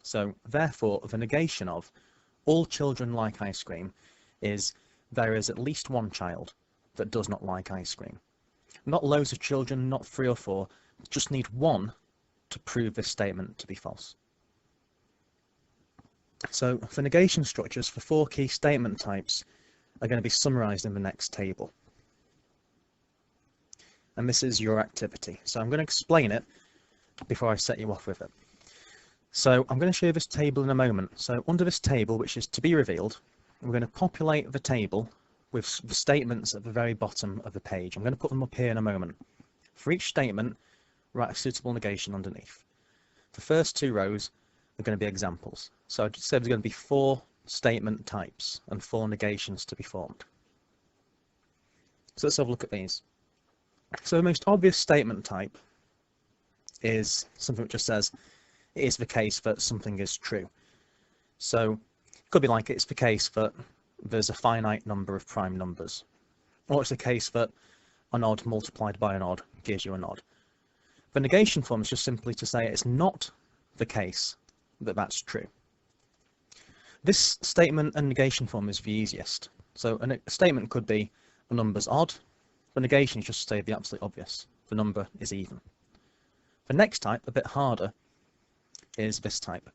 So therefore, the negation of all children like ice cream is there is at least 1 child that does not like ice cream. Not loads of children, not 3 or 4, just need 1 to prove this statement to be false. So the negation structures for 4 key statement types are going to be summarized in the next table. And this is your activity. So I'm going to explain it before I set you off with it. So I'm going to show you this table in a moment. So under this table, which is to be revealed, we're going to populate the table with the statements at the very bottom of the page. I'm going to put them up here in a moment. For each statement, write a suitable negation underneath. The first 2 rows are going to be examples. So I just said there's going to be 4 statement types and 4 negations to be formed. So let's have a look at these. So the most obvious statement type is something which just says it is the case that something is true. So it could be like it's the case that there's a finite number of prime numbers, or it's the case that an odd multiplied by an odd gives you an odd. The negation form is just simply to say it's not the case that that's true. This statement and negation form is the easiest. So a statement could be the number's odd. The negation is just to say the absolute obvious. The number is even. The next type, a bit harder, is this type.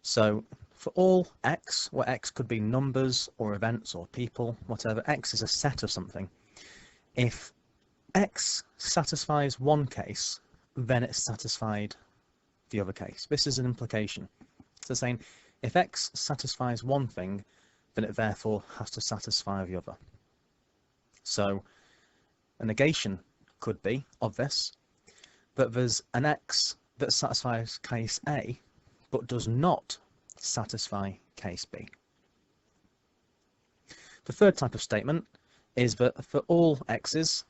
So for all x, where x could be numbers or events or people, whatever, x is a set of something. If x satisfies one case, then it's satisfied the other case. This is an implication. So saying if x satisfies one thing, then it therefore has to satisfy the other. So a negation could be of this, that there's an x that satisfies case A but does not satisfy case B. The third type of statement is that for all x's,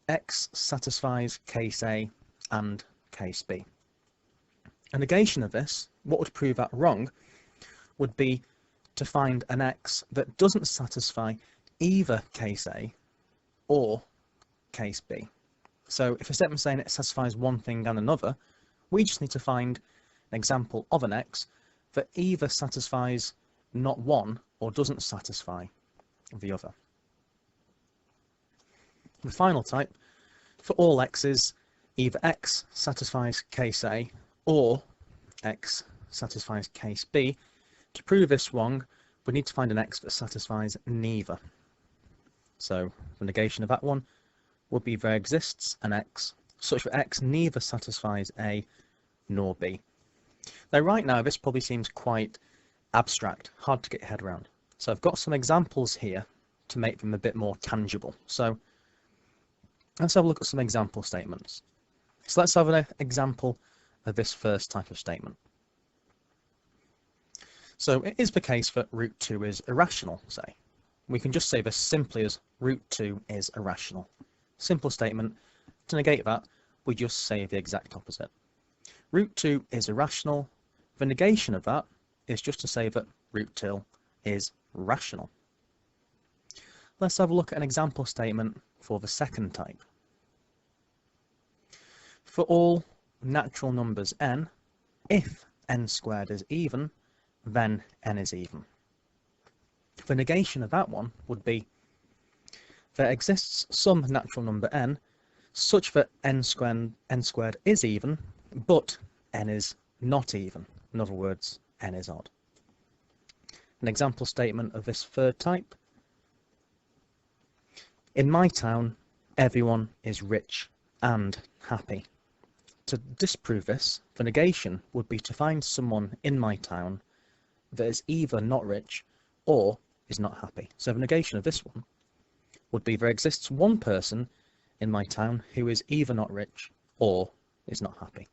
x satisfies case A and case B. A negation of this, what would prove that wrong, would be to find an x that doesn't satisfy either case A or case B. So if a statement's saying it satisfies one thing and another, we just need to find an example of an x that either satisfies not one or doesn't satisfy the other. The final type, for all x's, either x satisfies case A or x satisfies case B. To prove this wrong, we need to find an x that satisfies neither. So the negation of that one would be there exists an x such that x neither satisfies A nor B. Now right now this probably seems quite abstract, hard to get your head around. So I've got some examples here to make them a bit more tangible. So let's have a look at some example statements. So let's have an example of this first type of statement. So it is the case that root 2 is irrational, say. We can just say this simply as root 2 is irrational. Simple statement. To negate that, we just say the exact opposite. Root 2 is irrational. The negation of that is just to say that root 2 is rational. Let's have a look at an example statement for the second type. For all natural numbers n, if n squared is even, then n is even. The negation of that one would be there exists some natural number n such that n squared is even, but n is not even. In other words, n is odd. An example statement of this third type. In my town, everyone is rich and happy. To disprove this, the negation would be to find someone in my town that is either not rich or is not happy. So the negation of this one would be there exists one person in my town who is either not rich or is not happy.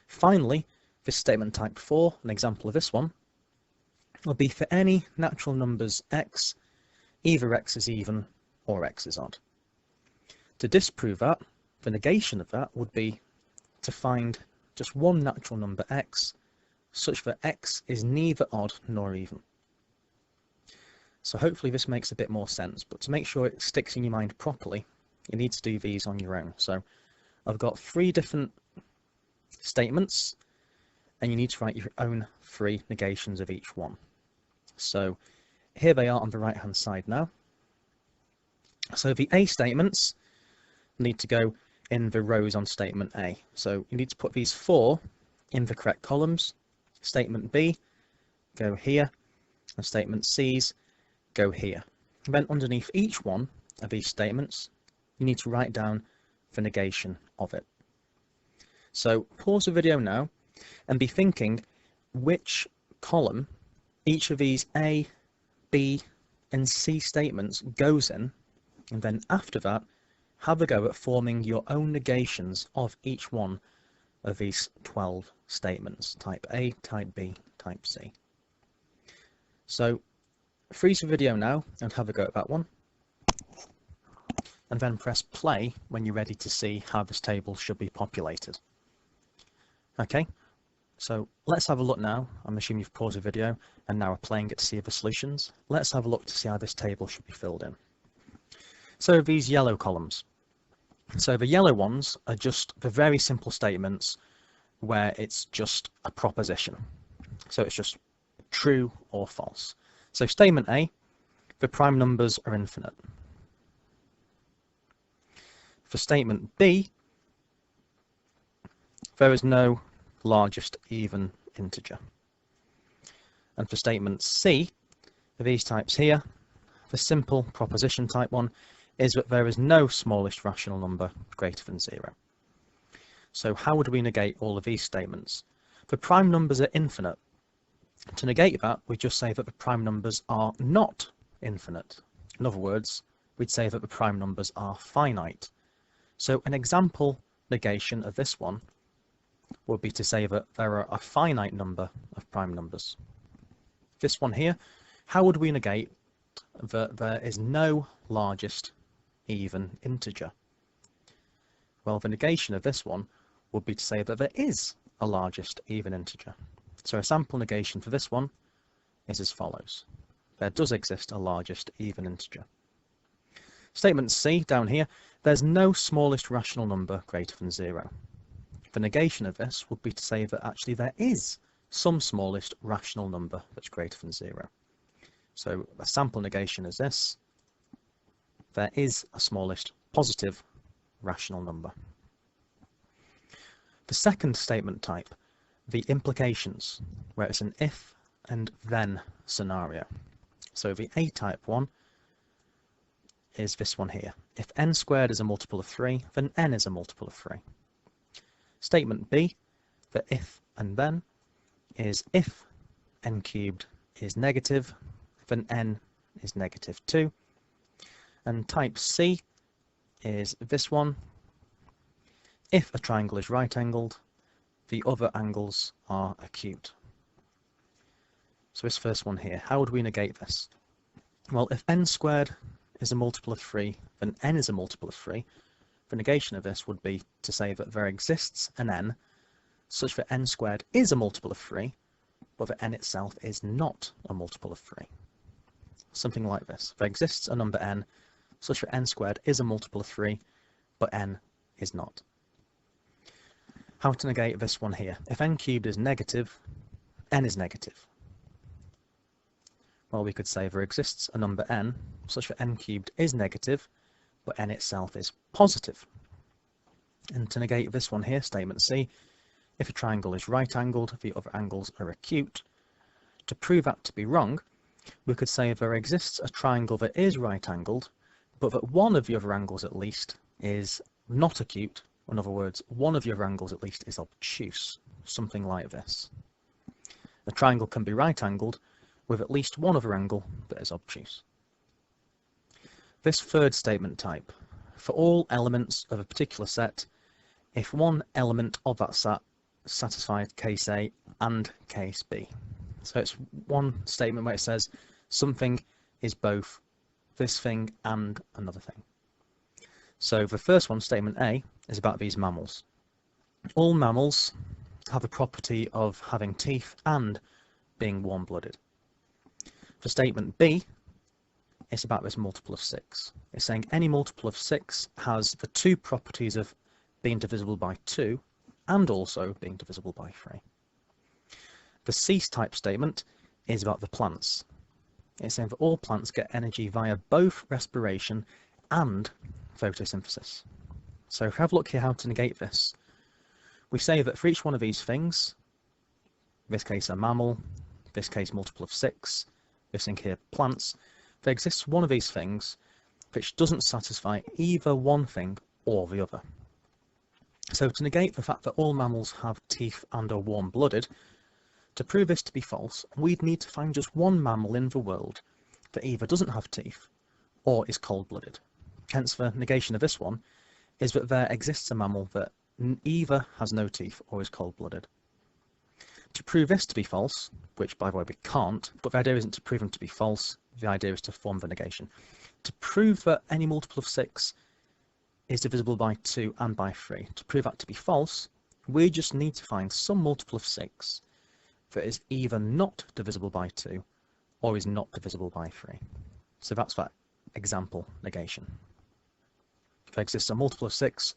Finally, this statement type 4, an example of this one, will be for any natural numbers x, either x is even or x is odd. To disprove that, the negation of that would be to find just one natural number x such that x is neither odd nor even. So hopefully this makes a bit more sense, but to make sure it sticks in your mind properly, you need to do these on your own. So I've got 3 different statements, and you need to write your own 3 negations of each one. So here they are on the right hand side now. So the A statements need to go in the rows on statement A. So you need to put these 4 in the correct columns. Statement B, go here, and statement C's go here. And then underneath each one of these statements, you need to write down the negation of it. So pause the video now and be thinking which column each of these A, B, and C statements goes in, and then after that, have a go at forming your own negations of each one of these 12 statements, type A, type B, type C. So freeze the video now and have a go at that one, and then press play when you're ready to see how this table should be populated. Okay, so let's have a look now. I'm assuming you've paused the video and now are playing it to see the solutions. Let's have a look to see how this table should be filled in. So these yellow columns. So the yellow ones are just the very simple statements where it's just a proposition. So it's just true or false. So statement A, the prime numbers are infinite. For statement B, there is no largest even integer. And for statement C, for these types here, the simple proposition type one is that there is no smallest rational number greater than 0. So how would we negate all of these statements? The prime numbers are infinite. To negate that, we just say that the prime numbers are not infinite. In other words, we'd say that the prime numbers are finite. So an example negation of this one would be to say that there are a finite number of prime numbers. This one here, how would we negate that there is no largest even integer? Well, the negation of this one would be to say that there is a largest even integer. So a sample negation for this one is as follows. There does exist a largest even integer. Statement C down here, there's no smallest rational number greater than 0. The negation of this would be to say that actually there is some smallest rational number that's greater than 0. So a sample negation is this. There is a smallest positive rational number. The second statement type, the implications, where it's an if and then scenario. So the A-type one is this one here. If n squared is a multiple of 3, then n is a multiple of 3. Statement B, the if and then, is if n cubed is negative, then n is negative 2. And type C is this one. If a triangle is right-angled, the other angles are acute. So this first one here, how would we negate this? Well, if n squared is a multiple of 3, then n is a multiple of 3. The negation of this would be to say that there exists an n such that n squared is a multiple of 3, but that n itself is not a multiple of 3. Something like this. There exists a number n such that n squared is a multiple of 3, but n is not. How to negate this one here? If n cubed is negative, n is negative. Well, we could say there exists a number n such that n cubed is negative, but n itself is positive. And to negate this one here, statement C, if a triangle is right-angled, the other angles are acute. To prove that to be wrong, we could say there exists a triangle that is right-angled, but that one of the other angles at least is not acute. In other words, one of the other angles at least is obtuse, something like this. A triangle can be right-angled with at least one other angle that is obtuse. This third statement type, for all elements of a particular set, if one element of that set satisfies case A and case B. So it's one statement where it says something is both this thing and another thing. So the first one, statement A, is about these mammals. All mammals have the property of having teeth and being warm-blooded. For statement B, it's about this multiple of 6. It's saying any multiple of 6 has the two properties of being divisible by 2 and also being divisible by 3. The C-type statement is about the plants. It's saying that all plants get energy via both respiration and photosynthesis. So if we have a look here how to negate this, we say that for each one of these things, in this case a mammal, in this case multiple of 6, this thing here plants, there exists one of these things which doesn't satisfy either one thing or the other. So to negate the fact that all mammals have teeth and are warm-blooded, to prove this to be false, we'd need to find just one mammal in the world that either doesn't have teeth or is cold-blooded. Hence the negation of this one is that there exists a mammal that either has no teeth or is cold-blooded. To prove this to be false, which by the way we can't, but the idea isn't to prove them to be false, the idea is to form the negation. To prove that any multiple of 6 is divisible by 2 and by 3, to prove that to be false, we just need to find some multiple of 6 that is either not divisible by 2 or is not divisible by 3. So that's that example negation. If there exists a multiple of 6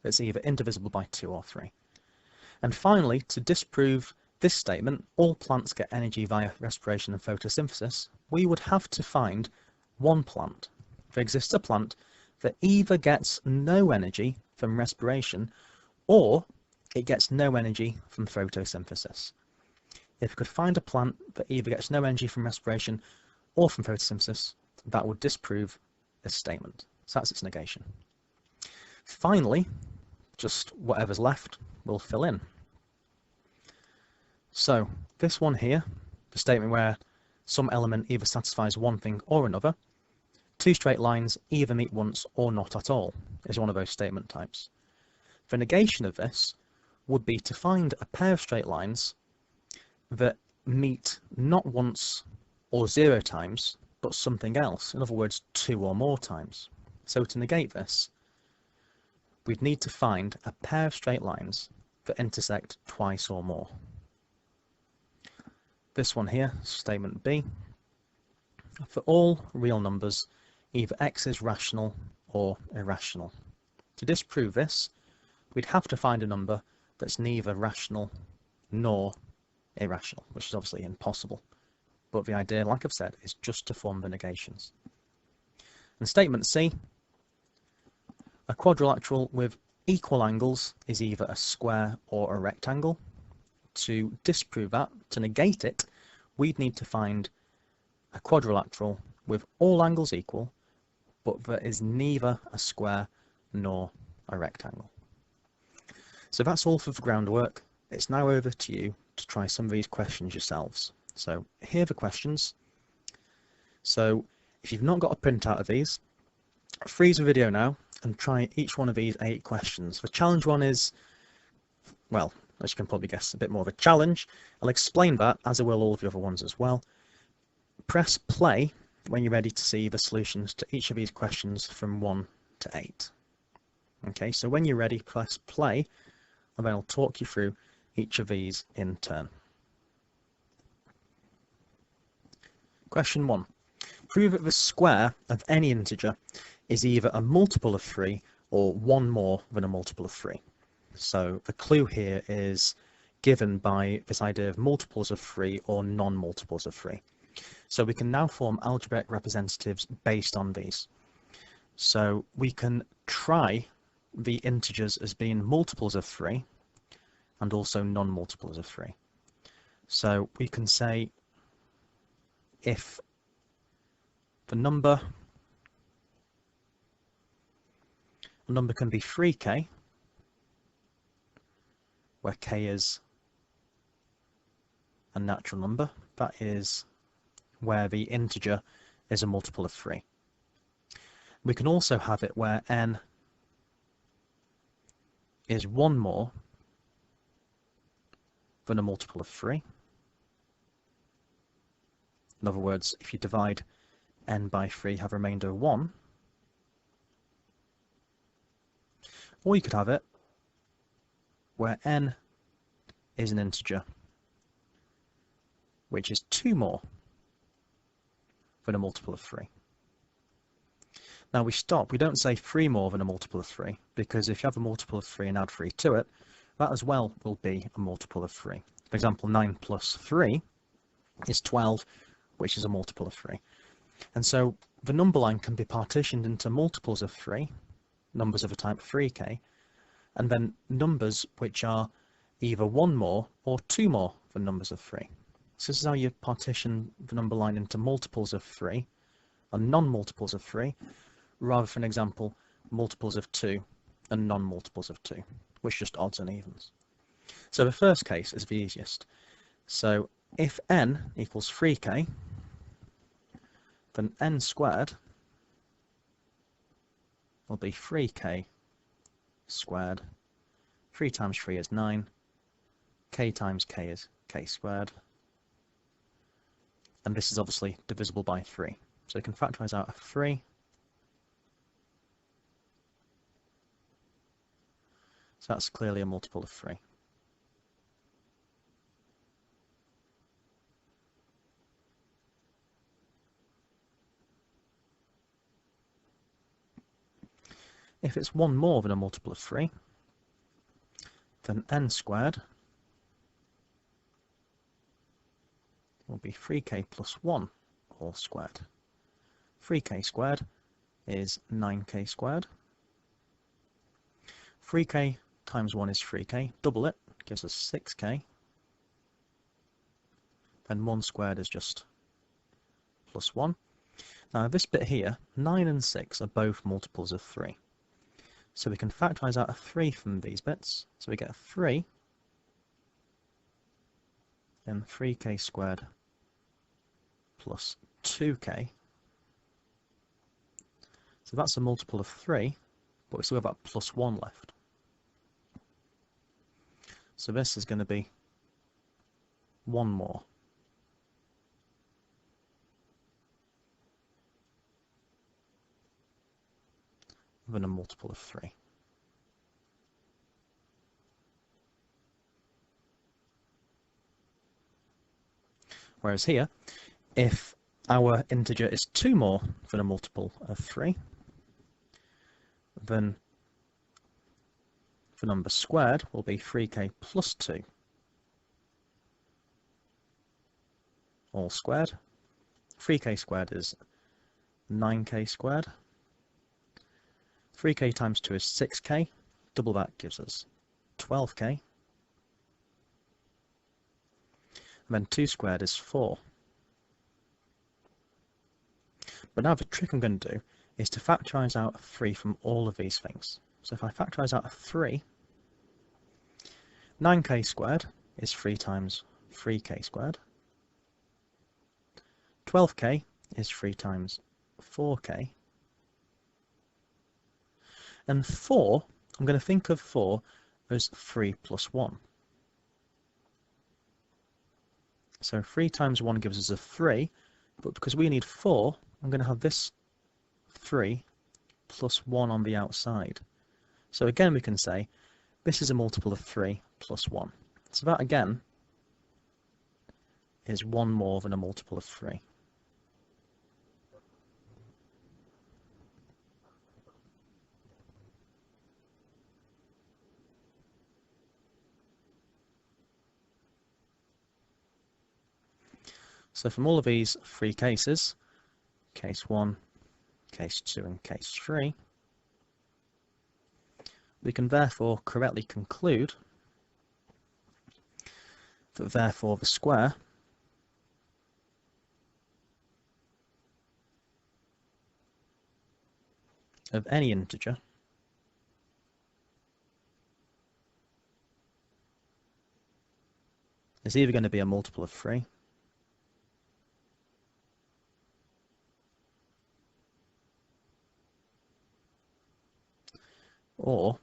that's either indivisible by 2 or 3. And finally, to disprove this statement, all plants get energy via respiration and photosynthesis, we would have to find one plant. If there exists a plant that either gets no energy from respiration or it gets no energy from photosynthesis. If we could find a plant that either gets no energy from respiration or from photosynthesis, that would disprove this statement. So that's its negation. Finally, just whatever's left, we'll fill in. So this one here, the statement where some element either satisfies one thing or another, Two straight lines either meet once or not at all is one of those statement types. The negation of this would be to find a pair of straight lines that meet not once or 0 times, but something else, in other words, 2 or more times. So to negate this, we'd need to find a pair of straight lines that intersect twice or more. This one here, statement B, for all real numbers, either x is rational or irrational. To disprove this, we'd have to find a number that's neither rational nor irrational, which is obviously impossible. But the idea, like I've said, is just to form the negations. And statement C, a quadrilateral with equal angles is either a square or a rectangle. To disprove that, to negate it, we'd need to find a quadrilateral with all angles equal, but that is neither a square nor a rectangle. So that's all for the groundwork. It's now over to you to try some of these questions yourselves. So here are the questions. So if you've not got a printout of these, freeze the video now and try each one of these 8 questions. The challenge one is, well, as you can probably guess, a bit more of a challenge. I'll explain that, as I will all of the other ones as well. Press play when you're ready to see the solutions to each of these questions from 1 to 8. Okay, so when you're ready, press play, and then I'll talk you through each of these in turn. Question 1. Prove that the square of any integer is either a multiple of 3 or one more than a multiple of 3. So the clue here is given by this idea of multiples of 3 or non-multiples of 3. So we can now form algebraic representatives based on these. So we can try the integers as being multiples of 3 and also non-multiples of 3. So we can say if the number can be 3k, where k is a natural number, that is where the integer is a multiple of 3. We can also have it where n is one more than a multiple of 3. In other words, if you divide n by 3, have a remainder of 1. Or you could have it where n is an integer which is 2 more than a multiple of 3. Now we stop. We don't say 3 more than a multiple of 3, because if you have a multiple of 3 and add 3 to it, that as well will be a multiple of 3. For example, 9 plus 3 is 12, which is a multiple of 3. And so the number line can be partitioned into multiples of 3, numbers of a type 3k, and then numbers which are either 1 more or 2 more than numbers of 3. So this is how you partition the number line into multiples of 3 and non-multiples of 3, rather than, for example, multiples of 2 and non-multiples of 2, which are just odds and evens. So the first case is the easiest. So if n equals 3k, then n squared will be 3k squared. 3 times 3 is 9. K times k is k squared. And this is obviously divisible by 3. So you can factorize out a 3. So that's clearly a multiple of 3. If it's 1 more than a multiple of 3, then n squared will be 3k plus 1 all squared. 3k squared is 9k squared. 3k times 1 is 3k, double it, gives us 6k. Then 1 squared is just plus 1. Now this bit here, 9 and 6 are both multiples of 3. So we can factorize out a 3 from these bits. So we get a 3, then 3k squared plus 2k So that's a multiple of 3, but we still have that plus 1 left. So this is going to be 1 more. Than a multiple of 3. Whereas here, if our integer is 2 more than a multiple of 3, then the number squared will be 3k plus 2 all squared. 3k squared is 9k squared. 3k times 2 is 6k, double that gives us 12k. And then 2 squared is 4. But now the trick I'm going to do is to factorise out 3 from all of these things. So if I factorise out 3, 9k squared is 3 times 3k squared. 12k is 3 times 4k. And 4, I'm going to think of 4 as 3 plus 1. So 3 times 1 gives us a 3, but because we need 4, I'm going to have this 3 plus 1 on the outside. So again we can say this is a multiple of 3 plus 1. So that again is 1 more than a multiple of 3. So from all of these 3 cases, case 1, case 2 and case 3, we can therefore correctly conclude that therefore the square of any integer is either going to be a multiple of 3 or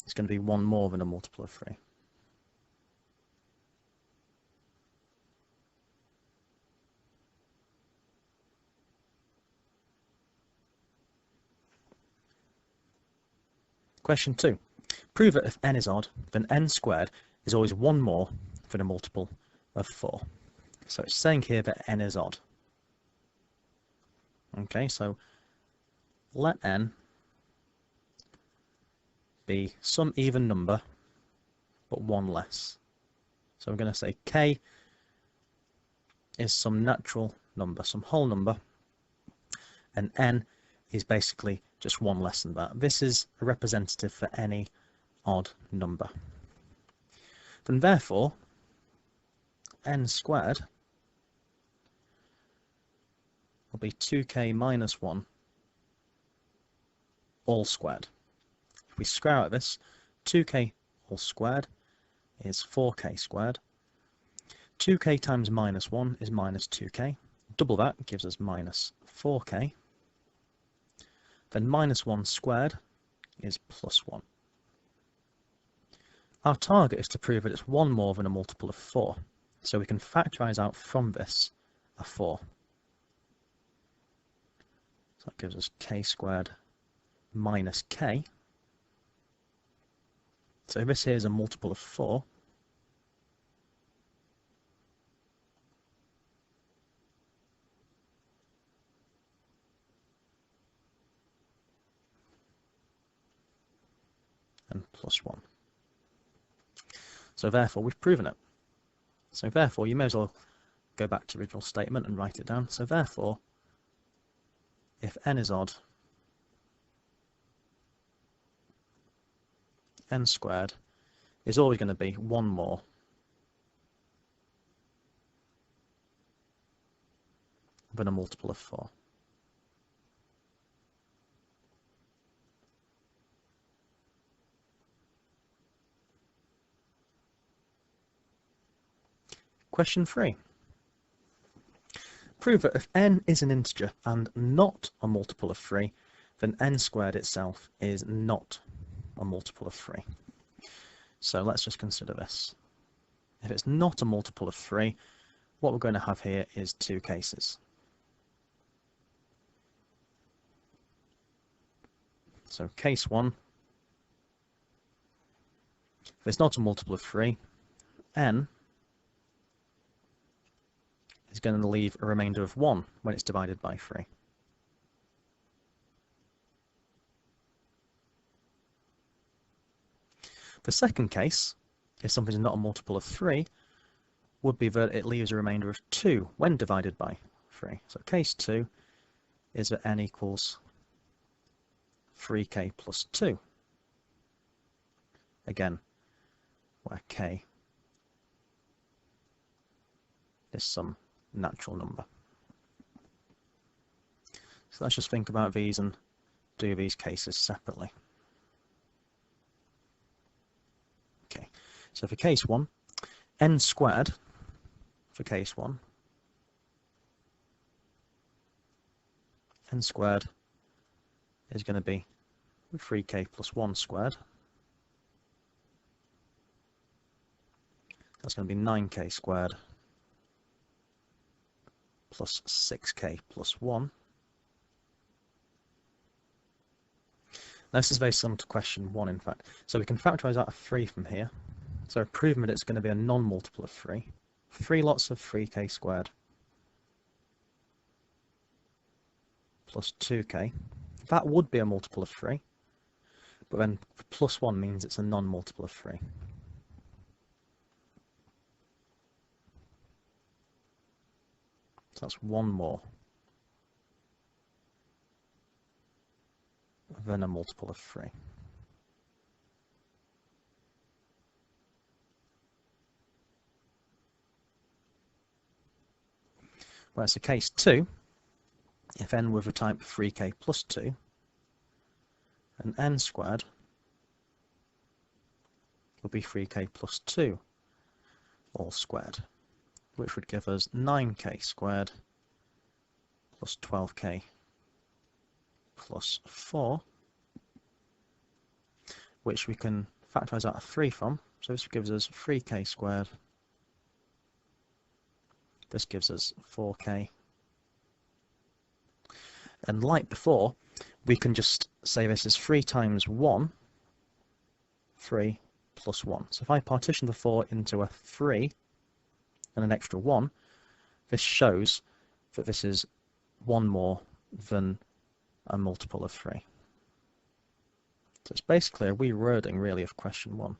it's going to be 1 more than a multiple of 3. Question 2. Prove that if n is odd, then n squared is always 1 more than a multiple of 4. So it's saying here that n is odd. Okay, so let n be some even number, but 1 less. So I'm going to say k is some natural number, some whole number, and n is basically just 1 less than that. This is a representative for any odd number. Then therefore, n squared will be 2k minus 1 all squared. If we square out this, 2k all squared is 4k squared. 2k times minus 1 is minus 2k. Double that gives us minus 4k. Then minus 1 squared is plus 1. Our target is to prove that it's 1 more than a multiple of 4. So we can factorise out from this a 4. So that gives us k squared minus k. So this here is a multiple of 4. And plus 1. So therefore we've proven it. So therefore you may as well go back to the original statement and write it down. So therefore, if n is odd, n squared is always going to be 1 more than a multiple of 4. Question 3. Prove that if n is an integer and not a multiple of 3, then n squared itself is not a multiple of 3. So let's just consider this. If it's not a multiple of 3, what we're going to have here is two cases. So case 1, if it's not a multiple of 3, n is going to leave a remainder of 1 when it's divided by 3. The second case, if something is not a multiple of 3, would be that it leaves a remainder of 2 when divided by 3. So case 2 is that n equals 3k plus 2. Again, where k is some natural number. So let's just think about these and do these cases separately. Okay, so for case 1, n squared for case 1, n squared is going to be 3k plus 1 squared. That's going to be 9k squared plus 6k plus 1. Now this is very similar to question 1, in fact. So we can factorise out a 3 from here. So proving that it's going to be a non-multiple of 3. 3 lots of 3k squared plus 2k. That would be a multiple of 3. But then plus 1 means it's a non-multiple of 3. So that's one more than a multiple of 3. Whereas for case 2, if n were of the type 3k plus 2, then n squared would be 3k plus 2 all squared, which would give us 9k squared plus 12k plus 4, which we can factorise out a 3 from. So this gives us 3k squared. This gives us 4k. And like before, we can just say this is 3 times 1, 3 plus 1. So if I partition the 4 into a 3 and an extra 1, this shows that this is 1 more than a multiple of 3. So it's basically a rewording really of question 1.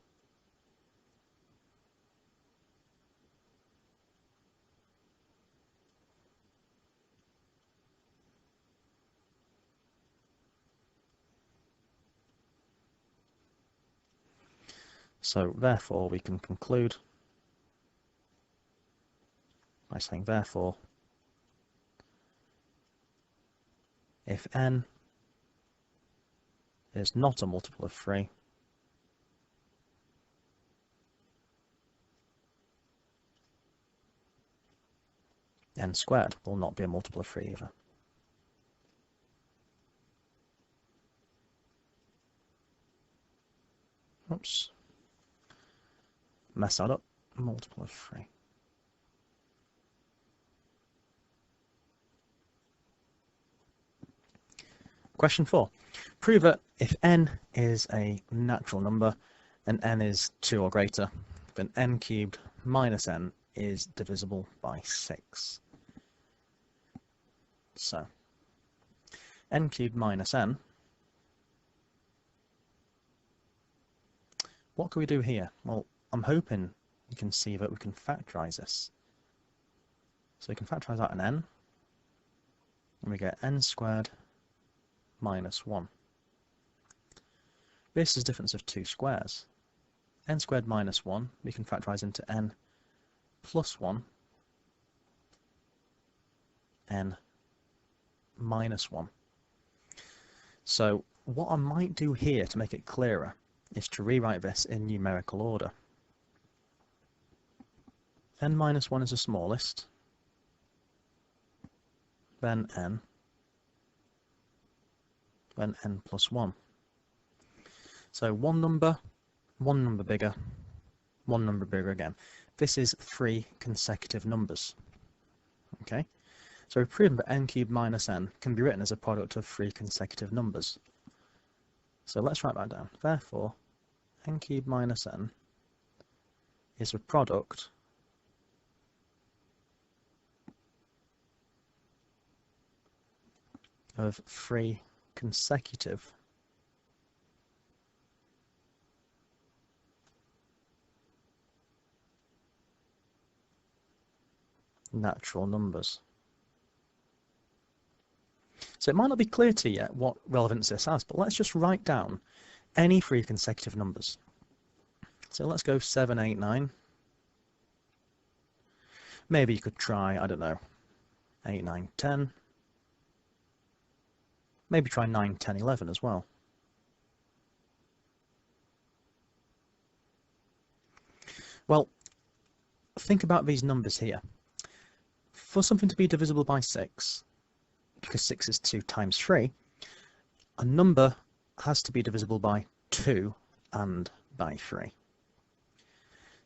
So therefore we can conclude by saying therefore if n is not a multiple of 3, n squared will not be a multiple of 3 either. Oops. Mess that up. Multiple of 3. Question 4. Prove that if n is a natural number and n is 2 or greater, then n cubed minus n is divisible by 6. So, n cubed minus n, what can we do here? Well, I'm hoping you can see that we can factorise this. So we can factorise out an n, and we get n squared minus 1. This is the difference of 2 squares. N squared minus 1 we can factorise into n plus 1, n minus 1. So what I might do here to make it clearer is to rewrite this in numerical order. N minus 1 is the smallest, then n plus 1. So one number bigger, one number bigger again. This is 3 consecutive numbers. Okay, so we've proven that n cubed minus n can be written as a product of 3 consecutive numbers. So let's write that down. Therefore, n cubed minus n is a product of 3 consecutive natural numbers. So it might not be clear to you yet what relevance this has, but let's just write down any 3 consecutive numbers. So let's go 7, 8, 9. Maybe you could try, I don't know, 8, 9, 10. Maybe try 9, 10, 11 as well. Well, think about these numbers here. For something to be divisible by 6, because 6 is 2 times 3, a number has to be divisible by 2 and by 3.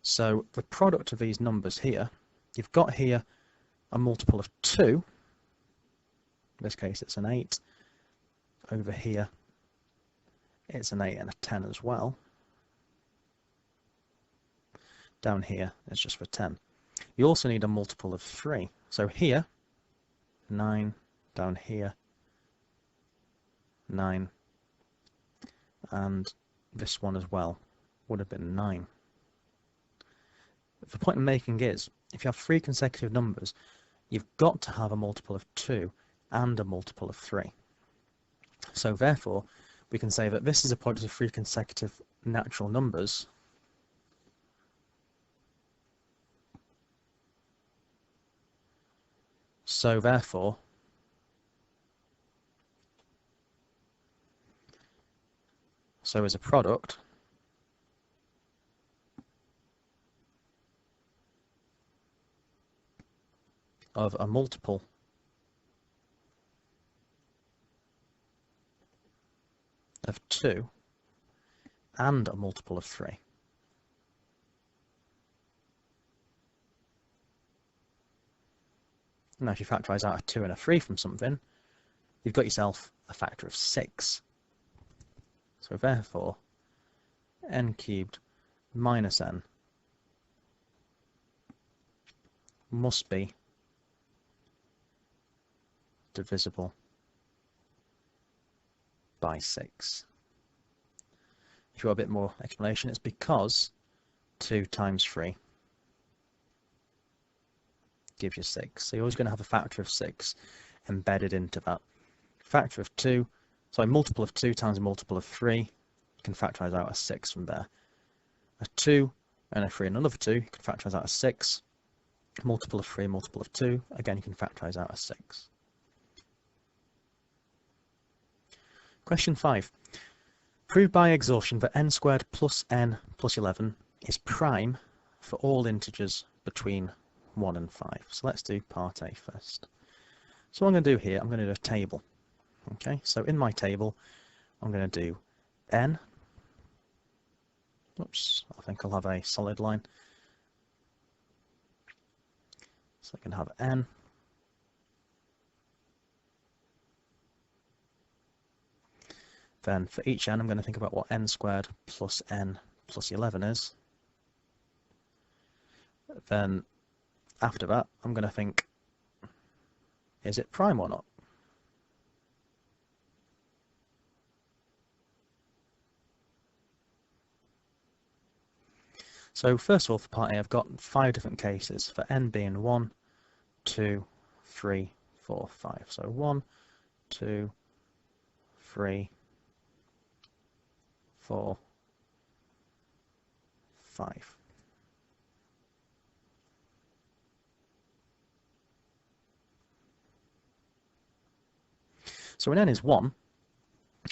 So the product of these numbers here, you've got here a multiple of 2, in this case it's an 8, over here it's an 8 and a 10 as well, down here it's just for 10. You also need a multiple of 3, so here 9, down here 9, and this one as well would have been 9. The point I'm making is, if you have 3 consecutive numbers, you've got to have a multiple of 2 and a multiple of 3. So therefore, we can say that this is a product of 3 consecutive natural numbers, so therefore as a product of a multiple of 2 and a multiple of 3. Now if you factorise out a 2 and a 3 from something, you've got yourself a factor of 6. So therefore, n cubed minus n must be divisible by 6. If you want a bit more explanation, it's because 2 times 3 gives you 6. So you're always going to have a factor of 6 embedded into that. Factor of 2, so a multiple of 2 times a multiple of 3, you can factorise out a 6 from there. A 2 and a 3 and another 2, you can factorise out a 6. Multiple of 3, multiple of 2, again you can factorise out a 6. Question 5. Prove by exhaustion that n squared plus n plus 11 is prime for all integers between 1 and 5. So let's do part A first. So what I'm going to do here, I'm going to do a table. Okay, so in my table, I'm going to do n. Oops, I think I'll have a solid line. So I can have n. Then for each n, I'm going to think about what n squared plus n plus 11 is. Then after that, I'm going to think, is it prime or not? So first of all, for part A, I've got 5 different cases, for n being 1, 2, 3, 4, 5. So 1, 2, 3, 4, 5. So when n is 1,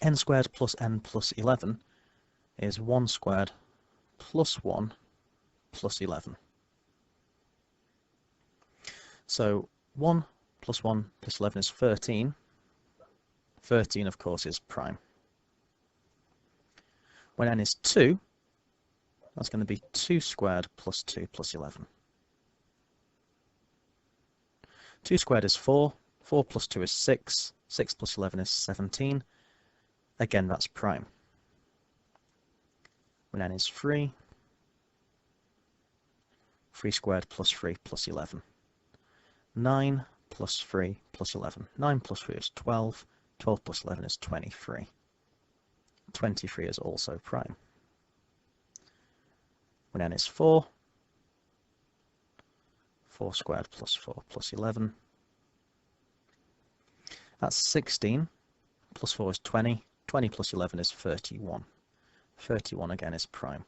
n squared plus n plus 11 is 1 squared plus 1 plus 11. So 1 plus 1 plus 11 is 13. 13, of course, is prime. When n is 2, that's going to be 2 squared plus 2 plus 11. 2 squared is 4. 4 plus 2 is 6. 6 plus 11 is 17. Again, that's prime. When n is 3, 3 squared plus 3 plus 11. 9 plus 3 plus 11. 9 plus 3 is 12. 12 plus 11 is 23. 23 is also prime. When n is 4, 4 squared plus 4 plus 11. That's 16. Plus 4 is 20. 20 plus 11 is 31. 31 again is prime.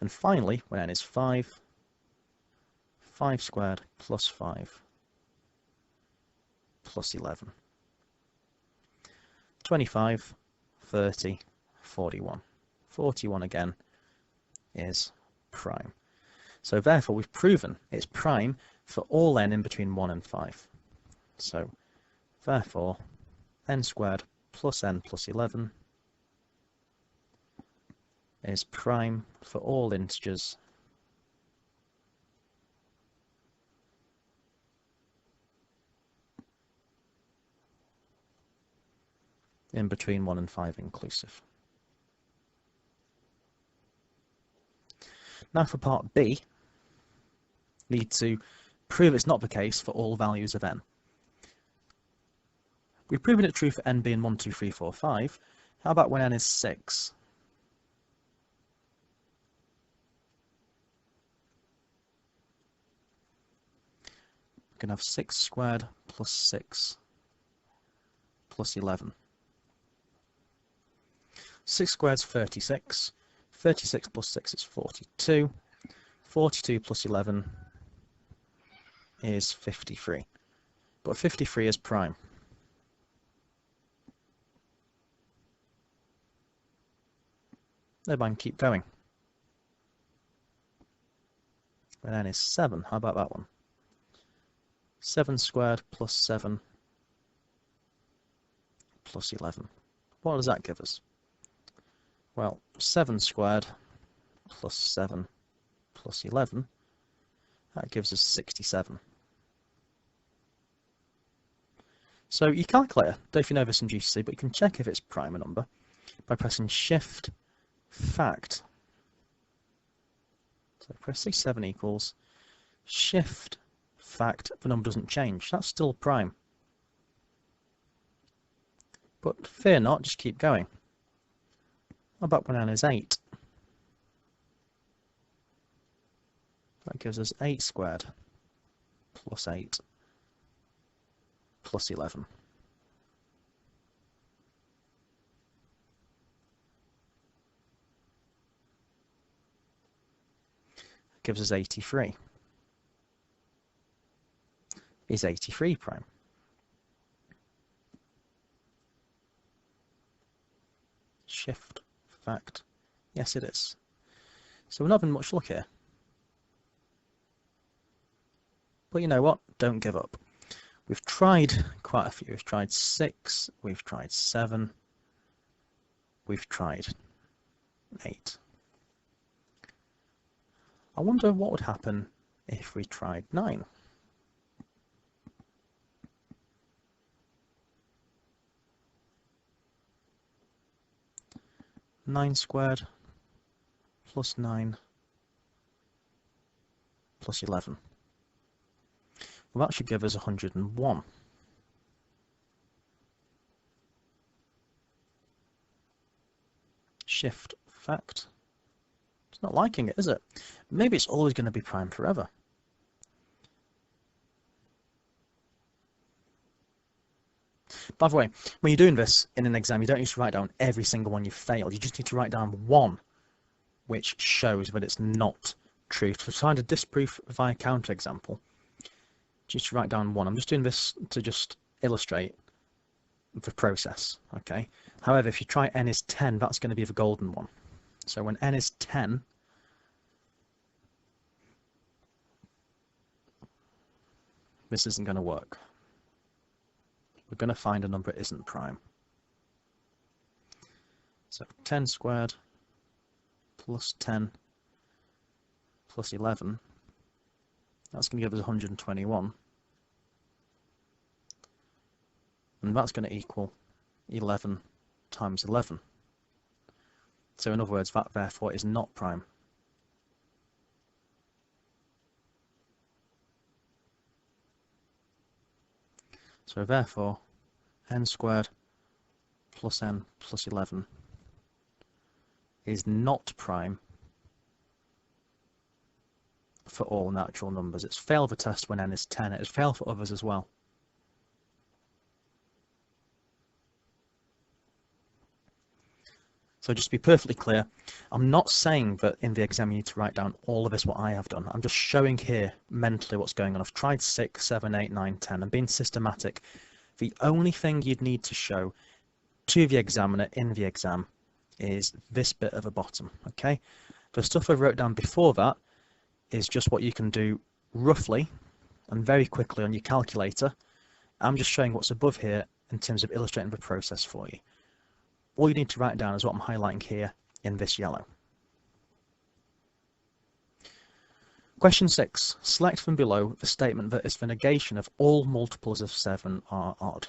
And finally, when n is 5, 5 squared plus 5 plus 11. 25, 30, 41. 41 again is prime. So therefore we've proven it's prime for all n in between 1 and 5. So therefore n squared plus n plus 11 is prime for all integers in between 1 and 5 inclusive. Now for part B, we need to prove it's not the case for all values of n. We've proven it true for n being 1, 2, 3, 4, 5. How about when n is 6? We can have 6 squared plus 6 plus 11. 6 squared is 36. 36 plus 6 is 42. 42 plus 11 is 53. But 53 is prime. Then keep going. When n is 7, how about that one? 7 squared plus 7 plus 11. What does that give us? Well, 7 squared plus 7 plus 11, that gives us 67. So your calculator, don't know if you know this in GCSE, but you can check if it's prime a number by pressing Shift Fact. So press 67 equals Shift Fact, the number doesn't change. That's still prime. But fear not, just keep going. How about when n is 8? That gives us 8 squared plus 8 plus 11. That gives us 83. Is 83 prime? Shift Fact. Yes, it is. So we're not having much luck here. But you know what? Don't give up. We've tried quite a few. We've tried 6, we've tried 7, we've tried 8. I wonder what would happen if we tried 9. Nine squared plus 9 plus 11. Well, that should give us 101. Shift Fact. It's not liking it, is it? Maybe it's always going to be prime forever. By the way, when you're doing this in an exam, you don't need to write down every single one you failed. You just need to write down one which shows that it's not true. To find a disproof via counterexample, just write down one. I'm just doing this to just illustrate the process, okay? However, if you try n is 10, that's going to be the golden one. So when n is 10, this isn't going to work. We're going to find a number that isn't prime. So 10 squared plus 10 plus 11, that's going to give us 121. And that's going to equal 11 times 11. So in other words, that therefore is not prime. So therefore, n squared plus n plus 11 is not prime for all natural numbers. It's failed the test when n is 10. It has failed for others as well. So just to be perfectly clear, I'm not saying that in the exam you need to write down all of this what I have done. I'm just showing here mentally what's going on. I've tried 6, 7, 8, 9, 10 and being systematic. The only thing you'd need to show to the examiner in the exam is this bit at the bottom, okay? The stuff I wrote down before that is just what you can do roughly and very quickly on your calculator. I'm just showing what's above here in terms of illustrating the process for you. All you need to write down is what I'm highlighting here in this yellow. Question 6. Select from below the statement that is the negation of all multiples of 7 are odd.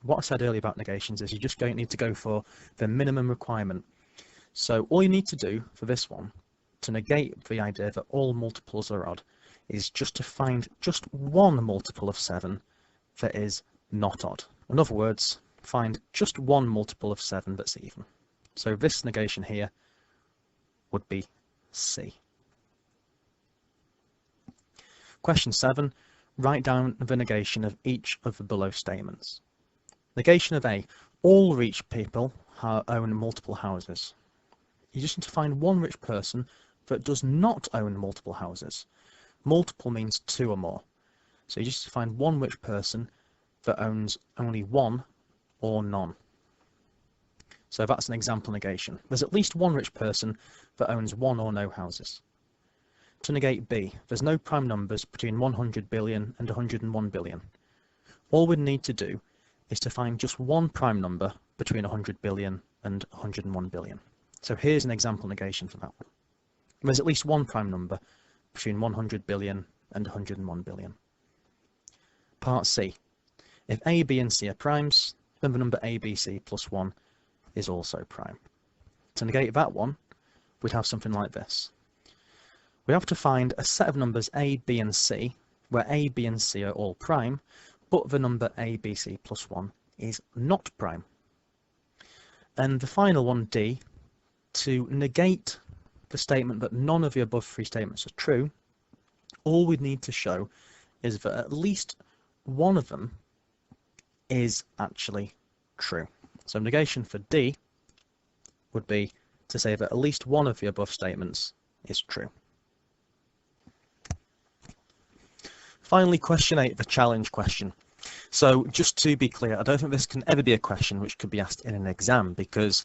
What I said earlier about negations is you just don't need to go for the minimum requirement. So all you need to do for this one, to negate the idea that all multiples are odd, is just to find just one multiple of 7 that is not odd. In other words, find just one multiple of 7 that's even. So this negation here would be C. Question 7. Write down the negation of each of the below statements. Negation of A. All rich people own multiple houses. You just need to find one rich person that does not own multiple houses. Multiple means 2 or more. So you just need to find one rich person that owns only one or none. So that's an example negation. There's at least one rich person that owns 1 or no houses. To negate B, there's no prime numbers between 100 billion and 101 billion. All we need to do is to find just one prime number between 100 billion and 101 billion. So here's an example negation for that one. There's at least one prime number between 100 billion and 101 billion. Part C. If A, B and C are primes, then the number A, B, C plus 1 is also prime. To negate that one, we'd have something like this. We have to find a set of numbers A, B and C, where A, B and C are all prime, but the number A, B, C plus 1 is not prime. And the final one, D, to negate the statement that none of the above 3 statements are true, all we need to show is that at least one of them is actually true. So negation for D would be to say that at least one of the above statements is true. Finally, question 8, the challenge question. So just to be clear, I don't think this can ever be a question which could be asked in an exam, because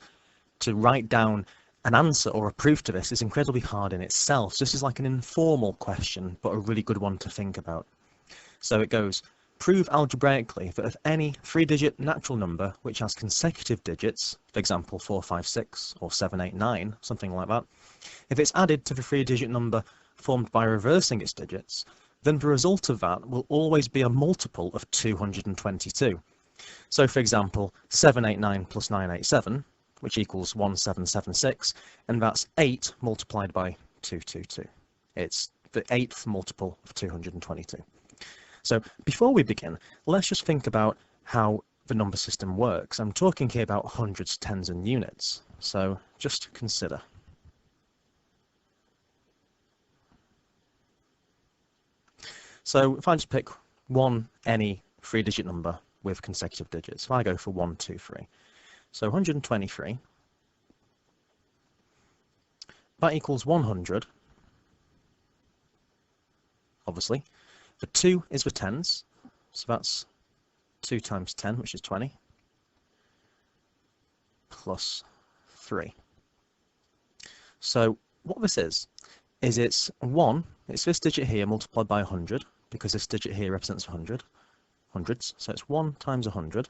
to write down an answer or a proof to this is incredibly hard in itself. So this is like an informal question, but a really good one to think about. So it goes, prove algebraically that if any 3-digit natural number which has consecutive digits, for example 4, 5, 6 or 7, 8, 9, something like that, if it's added to the 3-digit number formed by reversing its digits, then the result of that will always be a multiple of 222. So for example, 789 plus 987, which equals 1776, and that's 8 multiplied by 222. It's the 8th multiple of 222. So before we begin, let's just think about how the number system works. I'm talking here about hundreds, tens and units. So just consider. So if I just pick any 3-digit number with consecutive digits, if I go for 1, 2, 3. So 123, that equals 100, obviously. The 2 is the tens, so that's 2 times 10, which is 20, plus 3. So what this is it's 1, it's this digit here multiplied by 100, because this digit here represents 100, hundreds, so it's 1 times 100.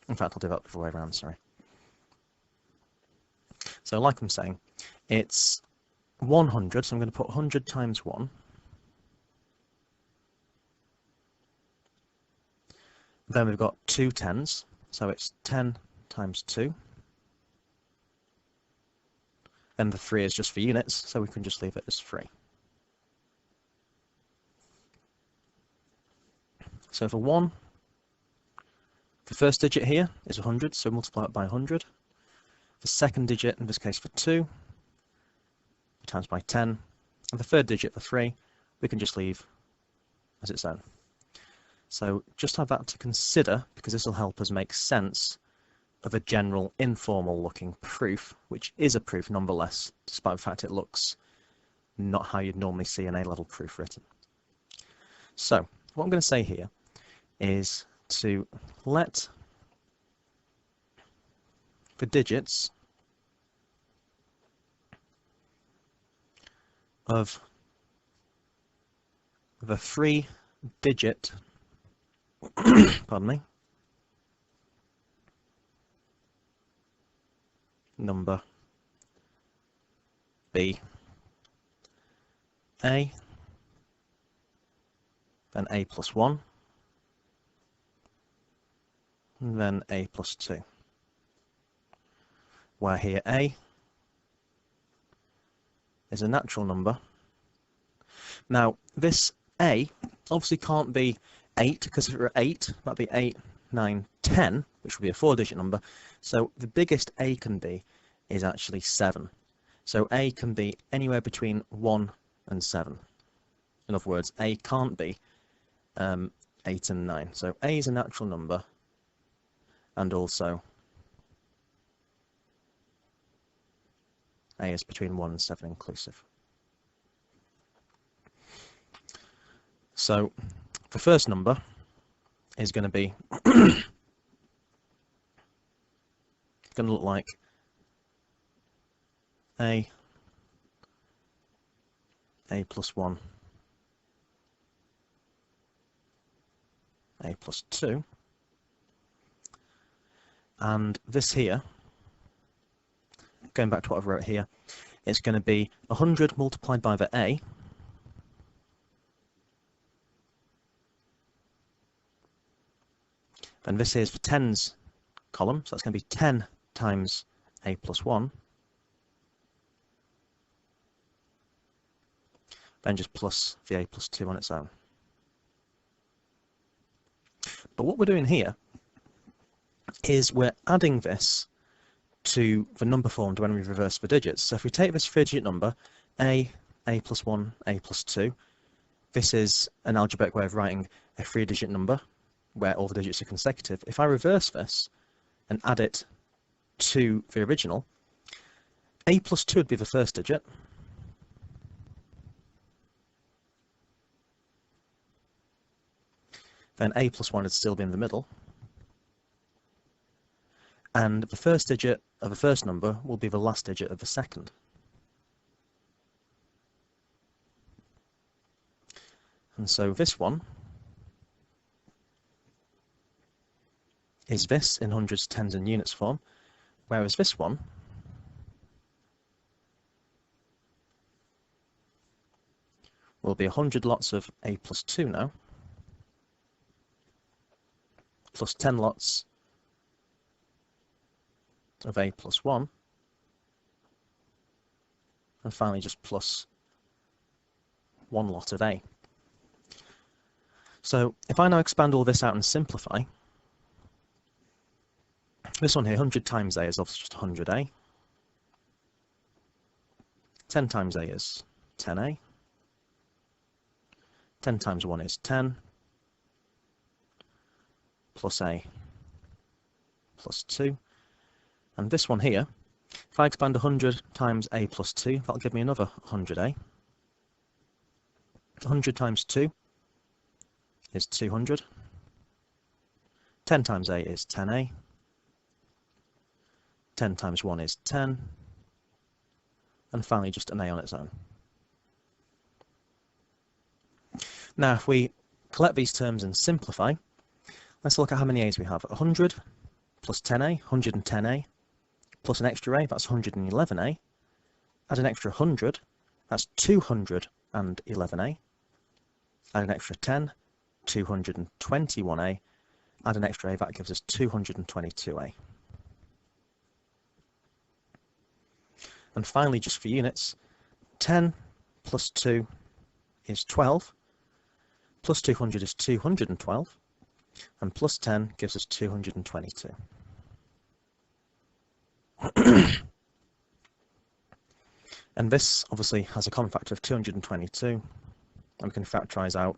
In fact, I'll do that the other way around, sorry. So like I'm saying, it's 100, so I'm going to put 100 times 1. Then we've got 2 tens, so it's 10 times 2. Then the 3 is just for units, so we can just leave it as 3. So for 1, the first digit here is 100, so multiply it by 100. The second digit, in this case for 2, times by 10. And the third digit for 3, we can just leave as its own. So just have that to consider, because this will help us make sense of a general informal looking proof, which is a proof nonetheless, despite the fact it looks not how you'd normally see an A-level proof written. So what I'm going to say here is to let the digits of the 3-digit pardon me, number be A, then A plus 1, and then A plus 2, where here A is a natural number. Now this A obviously can't be 8, because if it were 8, that'd be 8, 9, 10, which would be a 4-digit number. So the biggest A can be is actually 7. So A can be anywhere between 1 and 7. In other words, A can't be 8 and 9. So A is a natural number, and also A is between 1 and 7 inclusive. So the first number is going to be going to look like A plus 1, A plus 2, and this here, going back to what I've wrote here, it's going to be 100 multiplied by the A, and this here is the tens column, so that's going to be 10 times A plus 1, then just plus the A plus 2 on its own. But what we're doing here is we're adding this to the number formed when we reverse the digits. So if we take this 3-digit number, A plus 1, A plus 2, this is an algebraic way of writing a 3-digit number where all the digits are consecutive. If I reverse this and add it to the original, A plus 2 would be the first digit, then A plus 1 would still be in the middle, and the first digit of the first number will be the last digit of the second. And so this one is this in hundreds, tens and units form, whereas this one will be 100 lots of A plus 2 now, plus 10 lots of A plus 1, and finally just plus 1 lot of A. So if I now expand all this out and simplify, this one here, 100 times A is obviously just 100A, 10 times A is 10A, 10 times 1 is 10, plus A plus 2, and this one here, if I expand 100 times A plus 2, that'll give me another 100A. 100 times 2 is 200, 10 times A is 10A, 10 times 1 is 10, and finally just an A on its own. Now, if we collect these terms and simplify, let's look at how many a's we have. 100 plus 10a, 110a, plus an extra a, that's 111a. Add an extra 100, that's 211a. Add an extra 10, 221a. Add an extra a, that gives us 222a. And finally, just for units, 10 plus 2 is 12, plus 200 is 212, and plus 10 gives us 222. And this obviously has a common factor of 222, and we can factorise out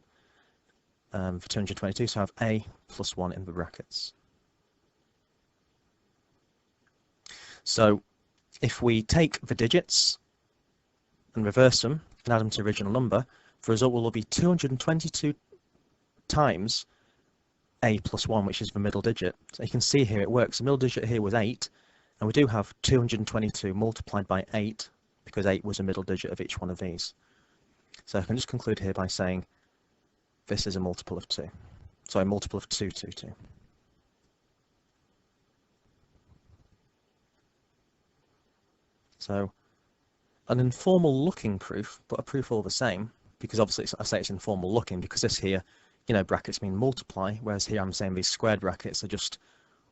for 222, so I have a plus 1 in the brackets. So if we take the digits and reverse them and add them to the original number, the result will be 222 times a plus 1, which is the middle digit. So you can see here it works. The middle digit here was 8, and we do have 222 multiplied by 8, because 8 was a middle digit of each one of these. So I can just conclude here by saying this is a multiple of 2. So a multiple of 222. So an informal looking proof, but a proof all the same, because obviously I say it's informal looking because this here, brackets mean multiply, whereas here I'm saying these squared brackets are just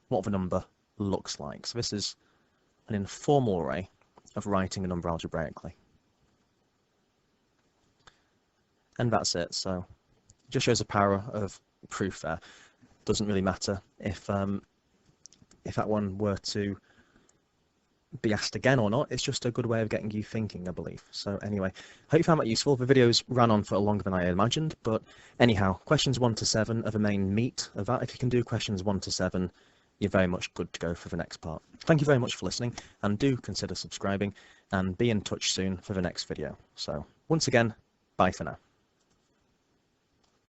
what the number looks like. So this is an informal way of writing a number algebraically. And that's it. So it just shows the power of proof there. Doesn't really matter if that one were to be asked again or not. It's just a good way of getting you thinking, I believe. So anyway, hope you found that useful. The videos ran on for longer than I imagined, but anyhow, questions 1 to 7 are the main meat of that. If you can do questions 1 to 7, you're very much good to go for the next part. Thank you very much for listening, and do consider subscribing, and be in touch soon for the next video. So once again, bye for now.